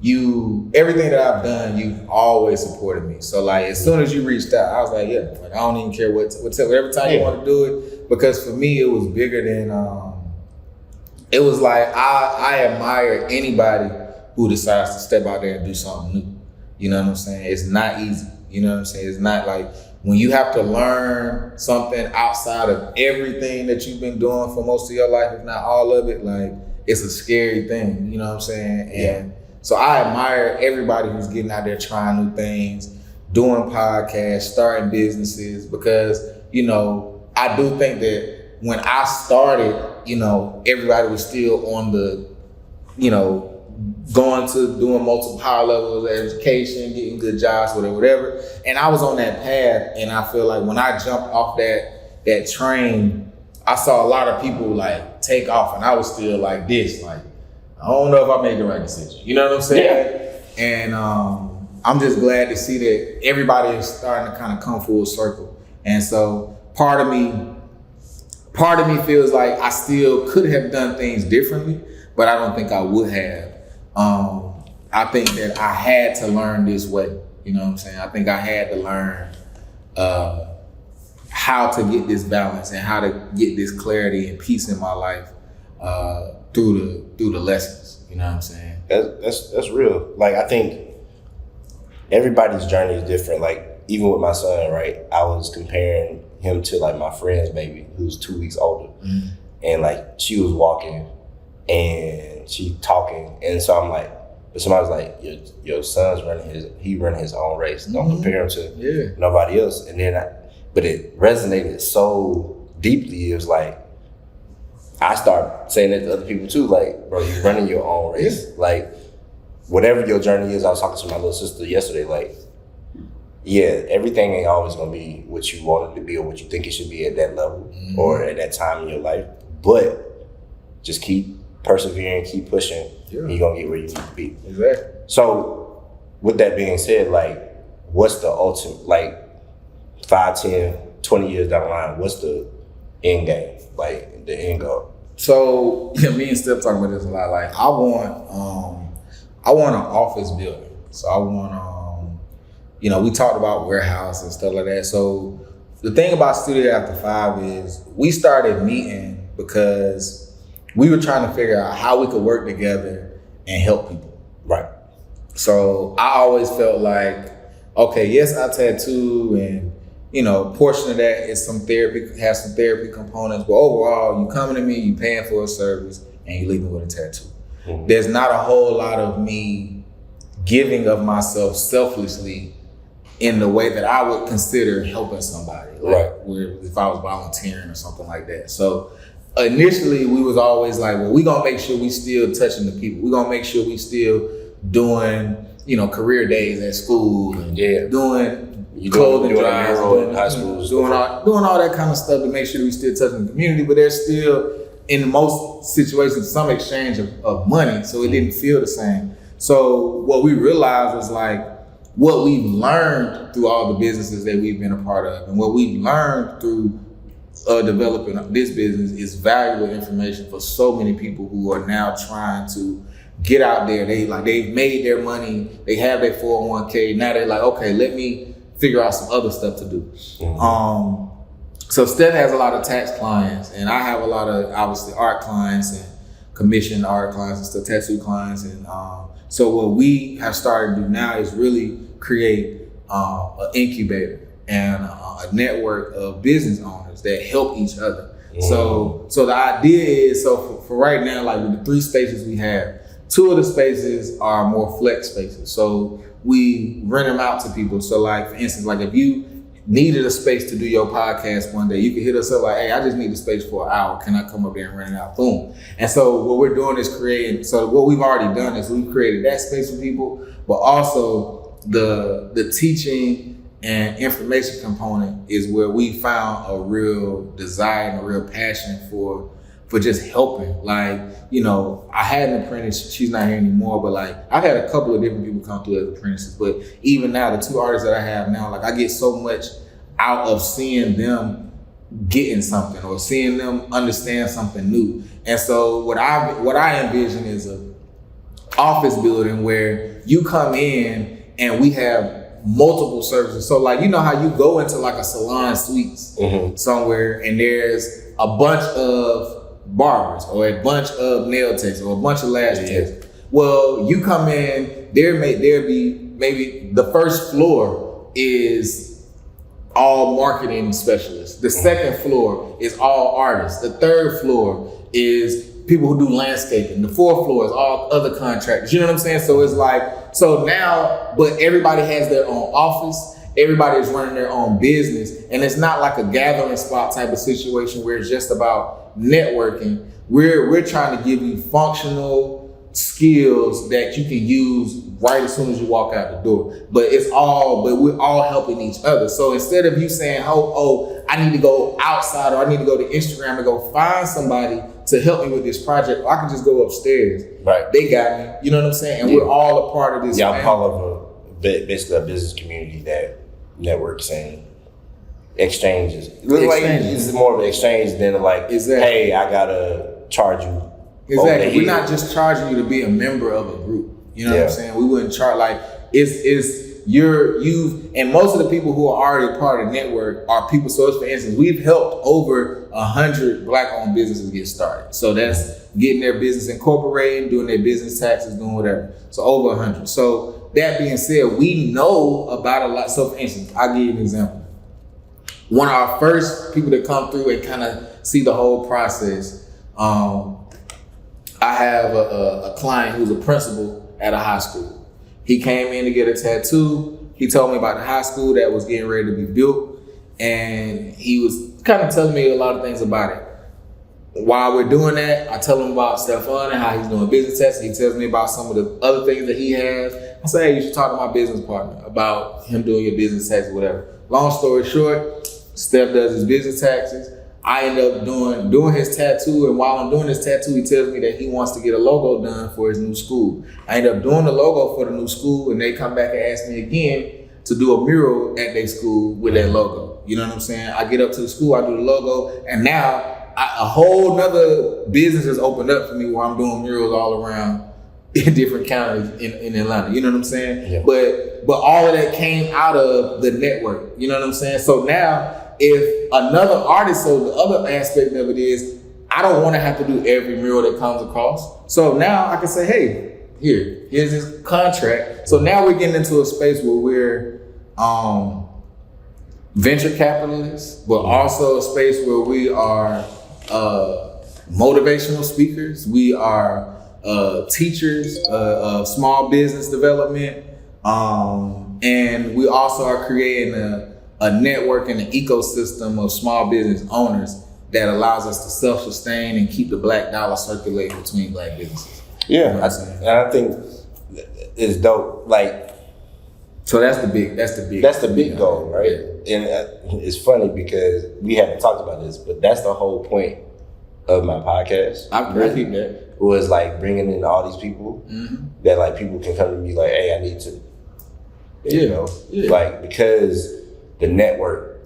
I've done, you've always supported me. So like as soon as you reached out, I was like, yeah, like I don't even care whatever time you want to do it, because for me it was bigger than it was like I admire anybody who decides to step out there and do something new. You know what I'm saying? It's not easy. You know what I'm saying? It's not like when you have to learn something outside of everything that you've been doing for most of your life, if not all of it, like it's a scary thing. You know what I'm saying? And so I admire everybody who's getting out there trying new things, doing podcasts, starting businesses, because, you know, I do think that when I started, you know, everybody was still on the, you know, going to doing multiple higher levels of education, getting good jobs, whatever. And I was on that path, and I feel like when I jumped off that train, I saw a lot of people like take off, and I was still like this, like, I don't know if I made the right decision. You know what I'm saying? Yeah. And I'm just glad to see that everybody is starting to kind of come full circle. And so part of me feels like I still could have done things differently, but I don't think I would have. I think that I had to learn this way. You know what I'm saying? I think I had to learn how to get this balance and how to get this clarity and peace in my life through the lessons. You know what I'm saying? That's real. Like I think everybody's journey is different. Like even with my son, right? I was comparing him to like my friend's baby who's 2 weeks older, and like she was walking and she talking, and so I'm like, but somebody's like, your son's running his own race. Don't compare him to nobody else. And then but it resonated so deeply. It was like, I start saying that to other people too, like, bro, you're running your own race. Like, whatever your journey is, I was talking to my little sister yesterday, like, everything ain't always gonna be what you want it to be or what you think it should be at that level or at that time in your life. But just keep persevering, keep pushing, and you're gonna get where you need to be. Exactly. So with that being said, like, what's the ultimate, like 5, 10, 20 years down the line, what's the end game? Like the end goal? So me and Steph talk about this a lot. Like I want an office building. So I want we talked about warehouse and stuff like that. So the thing about Studio After 5 is we started meeting because we were trying to figure out how we could work together and help people. Right. So I always felt like, okay, yes, I tattoo and portion of that is some therapy, has some therapy components, but overall, you coming to me, you paying for a service, and you leaving with a tattoo. Mm-hmm. There's not a whole lot of me giving of myself selflessly in the way that I would consider helping somebody, like if I was volunteering or something like that. So initially, we was always like, well, we gonna make sure we still touching the people. We gonna make sure we still doing, career days at school and doing clothing drives, high schools, doing all that kind of stuff to make sure we still touching the community. But there's still, in most situations, some exchange of money, so it didn't feel the same. So what we realized was like, what we've learned through all the businesses that we've been a part of, and what we've learned through developing this business is valuable information for so many people who are now trying to get out there. They've made their money, they have their 401k. Now they're like, okay, let me figure out some other stuff to do. Mm-hmm. So Steph has a lot of tax clients, and I have a lot of obviously art clients and commissioned art clients and stuff, tattoo clients. And so what we have started to do now is really create an incubator and a network of business owners that help each other. Mm-hmm. So the idea is, for right now, like with the 3 spaces we have, 2 of the spaces are more flex spaces. So we rent them out to people. So like, for instance, like if you needed a space to do your podcast one day, you could hit us up like, hey, I just need a space for an hour. Can I come up there and rent it out? Boom. And so what we're doing is so what we've already done is we've created that space for people, but also the teaching and information component is where we found a real desire and a real passion for just helping. Like, I had an apprentice, she's not here anymore, but like I've had a couple of different people come through as apprentices, but even now, the 2 artists that I have now, like I get so much out of seeing them getting something or seeing them understand something new. And so what I envision is a office building where you come in and we have multiple services. So like, how you go into like a salon suites somewhere and there's a bunch of barbers or a bunch of nail techs or a bunch of lash techs. Well, you come in, there be maybe the first floor is all marketing specialists. The second floor is all artists. The third floor is people who do landscaping. The 4th floor is all other contractors. You know what I'm saying? So it's like, so now, but everybody has their own office. Everybody is running their own business. And it's not like a gathering spot type of situation where it's just about networking. We're trying to give you functional skills that you can use right as soon as you walk out the door. But we're all helping each other. So instead of you saying, oh, I need to go outside or I need to go to Instagram and go find somebody to help me with this project, I can just go upstairs. Right. They got me. You know what I'm saying? And we're all a part of this. Yeah, I'm part of basically a business community that networks and exchanges. Like it's more of an exchange than like, hey, I gotta charge you. Exactly. We're not just charging you to be a member of a group. You know what I'm saying? We wouldn't charge like and most of the people who are already part of the network are people. So for instance, we've helped over 100 Black-owned businesses get started. So that's getting their business incorporated, doing their business taxes, doing whatever. So over 100. So that being said, we know about a lot. So for instance, I'll give you an example. One of our first people that come through and kind of see the whole process, I have a client who's a principal at a high school. He came in to get a tattoo. He told me about the high school that was getting ready to be built. And he was kind of telling me a lot of things about it. while we're doing that, I tell him about Stefan and how he's doing business tests. He tells me about some of the other things that he has. I say, hey, you should talk to my business partner about him doing your business taxes, whatever. Long story short, Steph does his business taxes. I end up doing his tattoo, and while I'm doing his tattoo, he tells me that he wants to get a logo done for his new school. I end up doing the logo for the new school, and they come back and ask me again to do a mural at their school with that logo. You know what I'm saying? I get up to the school, I do the logo, and now a whole nother business has opened up for me where I'm doing murals all around in different counties in Atlanta. You know what I'm saying? Yeah. But all of that came out of the network. You know what I'm saying? So now, if another artist, so the other aspect of it is, I don't want to have to do every mural that comes across. So now I can say, hey, here's this contract. So now we're getting into a space where we're venture capitalists, but also a space where we are motivational speakers. We are teachers of small business development. And we also are creating a network and an ecosystem of small business owners that allows us to self-sustain and keep the black dollar circulating between black businesses. Yeah, You know what I'm saying? and I think it's dope. Like, So that's the big goal, right? Yeah. And it's funny because we haven't talked about this, but that's the whole point of my podcast. I appreciate that. Was like bringing in all these people that like people can come to me like, hey, I need to, you know, like, because the network,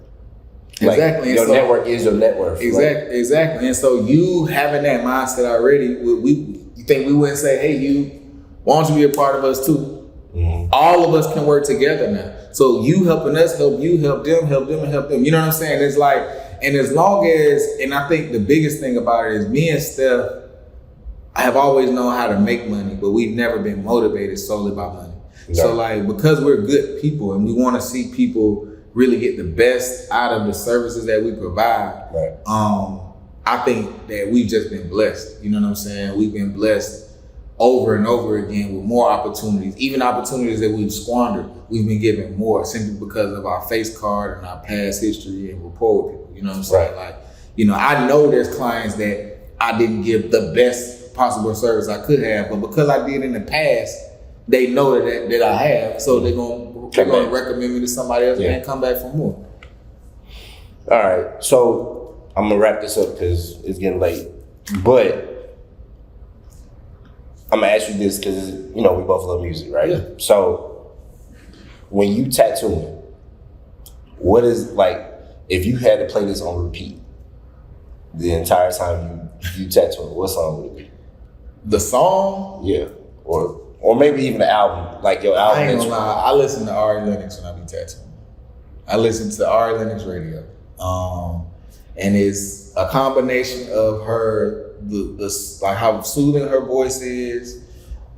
like, Exactly. your network is your net worth. Exactly. And so you having that mindset already, you think we wouldn't say, hey, why don't you be a part of us too? Mm-hmm. All of us can work together now. So you helping us, help you, help them, and help them. You know what I'm saying? It's like, and as long as, and I think the biggest thing about it is me and Steph, I have always known how to make money, but we've never been motivated solely by money. No. So like, because we're good people and we want to see people really get the best out of the services that we provide, right. I think that we've just been blessed. You know what I'm saying? We've been blessed over and over again with more opportunities, even opportunities that we've squandered. We've been given more simply because of our face card and our past history and rapport with people. You know what I'm saying? Right. Like, you know, I know there's clients that I didn't give the best possible service I could have, but because I did in the past, they know that I have, so they're gonna recommend me to somebody else and come back for more. All right, so I'm gonna wrap this up because it's getting late, but I'm gonna ask you this because, you know, we both love music, right? Yeah. So when you tattooing, what is, like, if you had to play this on repeat the entire time you tattooing, what song would it be? The song? Yeah, or maybe even the album, like your album. I ain't gonna lie, I listen to Ari Lennox when I be tattooing. I listen to Ari Lennox radio. And it's a combination of her, like how soothing her voice is,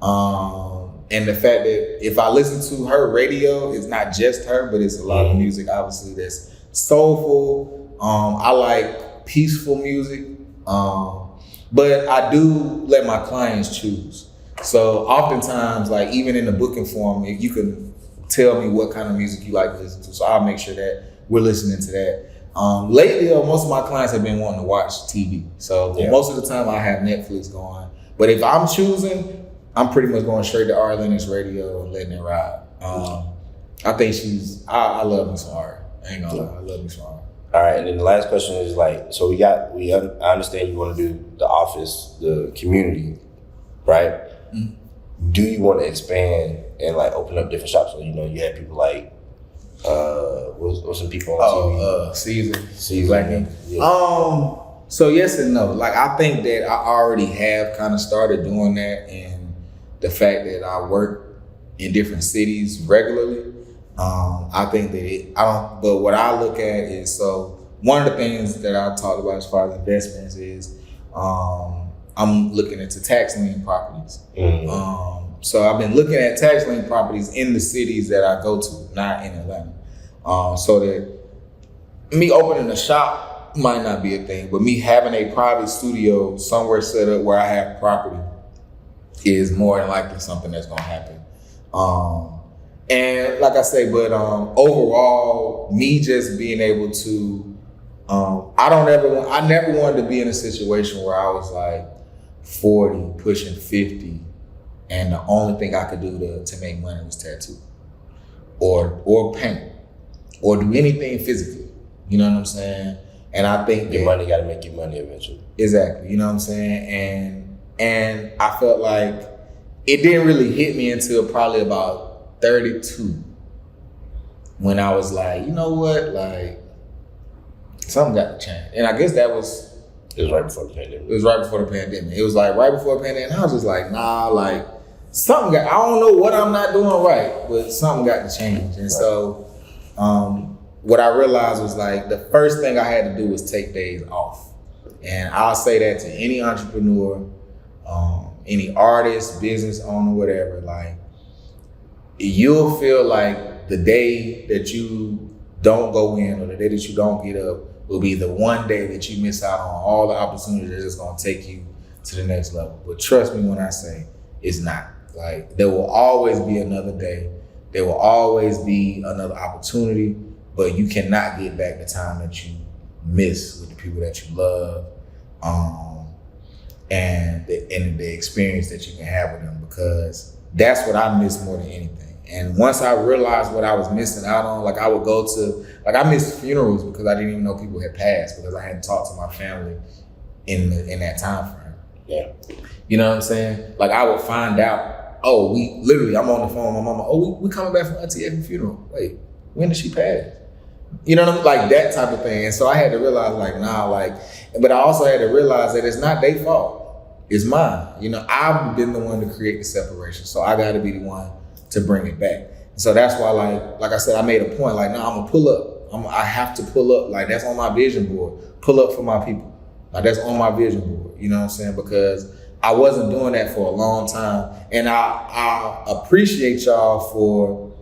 and the fact that if I listen to her radio, it's not just her, but it's a lot of music, obviously, that's soulful. I like peaceful music, but I do let my clients choose. So oftentimes, like even in the booking form, if you can tell me what kind of music you like to listen to, so I'll make sure that we're listening to that. Lately, most of my clients have been wanting to watch TV. So most of the time I have Netflix going. But if I'm choosing, I'm pretty much going straight to Ari Lennox radio and letting it ride. I think I love me some Ari. I ain't gonna lie, I love me some Ari. All right, and then the last question is like, so I understand you want to do the office, the community, right? Mm-hmm. Do you want to expand and like open up different shops? So, you know, you have people like, what's some people on TV? Caesar. Black Ink. Yeah. So yes and no. Like I think that I already have kind of started doing that, and the fact that I work in different cities regularly, I think that but what I look at is, so one of the things that I talked about as far as investments is, I'm looking into tax lien properties. Mm-hmm. So I've been looking at tax lien properties in the cities that I go to, not in Atlanta. So that me opening a shop might not be a thing, but me having a private studio somewhere set up where I have property is more than likely something that's gonna happen. And like I say, but overall, me just being able to I never wanted to be in a situation where I was like 40, pushing 50, and the only thing I could do to make money was tattoo or paint or do anything physically. You know what I'm saying? And I think Your money got to make you money eventually. Exactly. You know what I'm saying? And I felt like it didn't really hit me until probably about 32 when I was like, you know what? Like, something got to change. And I guess It was right before the pandemic. it was right before the pandemic. It was like right before the pandemic. And I was just like, nah, like something got, I don't know what I'm not doing right, but something got to change. And so what I realized was like the first thing I had to do was take days off. And I'll say that to any entrepreneur, any artist, business owner, whatever, like you'll feel like the day that you don't go in or the day that you don't get up will be the one day that you miss out on all the opportunities that's gonna take you to the next level. But trust me when I say it's not. Like there will always be another day. There will always be another opportunity, but you cannot get back the time that you miss with the people that you love, and the experience that you can have with them, because that's what I miss more than anything. And once I realized what I was missing out on, like I would go to, like I missed funerals because I didn't even know people had passed because I hadn't talked to my family in that time frame. Yeah. You know what I'm saying? Like I would find out, I'm on the phone with my mama, we coming back from Auntie Effie's funeral. Wait, when did she pass? You know what I mean? Like that type of thing. And so I had to realize but I also had to realize that it's not their fault. It's mine. You know, I've been the one to create the separation. So I got to be the one to bring it back. So that's why, like I said, I made a point, like, no, I'm gonna pull up. I have to pull up. Like that's on my vision board. Pull up for my people. Like that's on my vision board. You know what I'm saying? Because I wasn't doing that for a long time. And I appreciate y'all for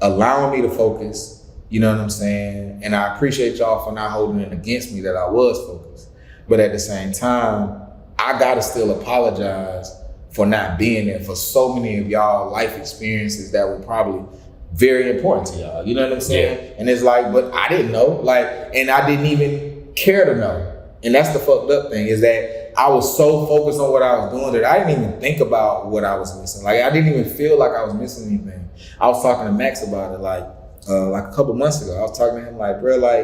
allowing me to focus. You know what I'm saying? And I appreciate y'all for not holding it against me that I was focused. But at the same time, I gotta still apologize for not being there for so many of y'all life experiences that were probably very important to y'all. You know what I'm saying? Yeah. And it's like, but I didn't know, and I didn't even care to know. And that's the fucked up thing, is that I was so focused on what I was doing that I didn't even think about what I was missing. Like I didn't even feel like I was missing anything. I was talking to Max about it like a couple months ago. I was talking to him like, bro, I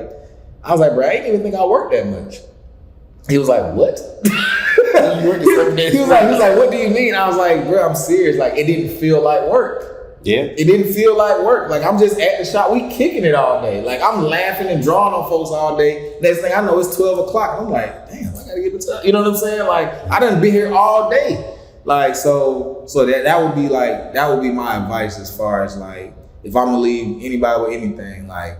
didn't even think I worked that much. He was like, what? You working 7 days? He was like, what do you mean? I was like, bro, I'm serious. Like, it didn't feel like work. Yeah. It didn't feel like work. Like, I'm just at the shop. We kicking it all day. Like, I'm laughing and drawing on folks all day. Next thing I know, it's 12 o'clock. I'm like, damn, I gotta get the time. You know what I'm saying? Like, I done been here all day. Like, so that would be my advice as far as like, if I'm gonna leave anybody with anything, like,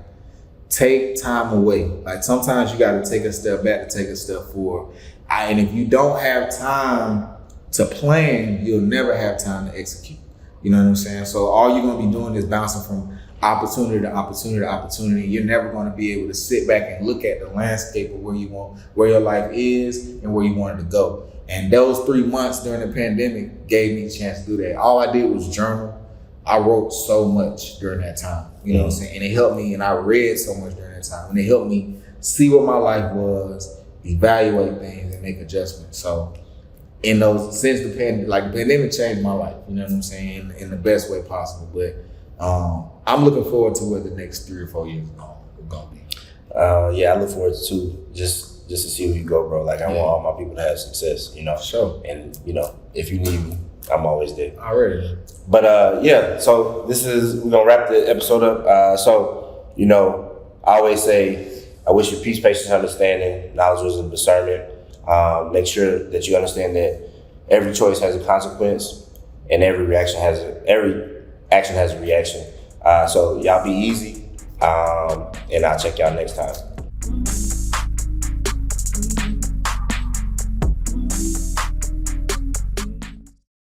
take time away. Like sometimes you got to take a step back to take a step forward. And if you don't have time to plan, you'll never have time to execute. You know what I'm saying? So all you're going to be doing is bouncing from opportunity to opportunity to opportunity. You're never going to be able to sit back and look at the landscape of where your life is and where you want it to go. And those 3 months during the pandemic gave me the chance to do that. All I did was journal. I wrote so much during that time, you know what I'm saying? And it helped me, and I read so much during that time, and it helped me see what my life was, evaluate things, and make adjustments. So since the pandemic changed my life, you know what I'm saying, in the best way possible. But I'm looking forward to what the next 3 or 4 years are gonna be. Yeah, I look forward to just to see where you go, bro. Like I want all my people to have success, you know. Sure. And you know, if you need me, I'm always there. Already. But yeah, so we're gonna wrap the episode up. So, you know, I always say, I wish you peace, patience, understanding, knowledge, wisdom, discernment. Make sure that you understand that every choice has a consequence and every action has a reaction. So y'all be easy. And I'll check y'all next time.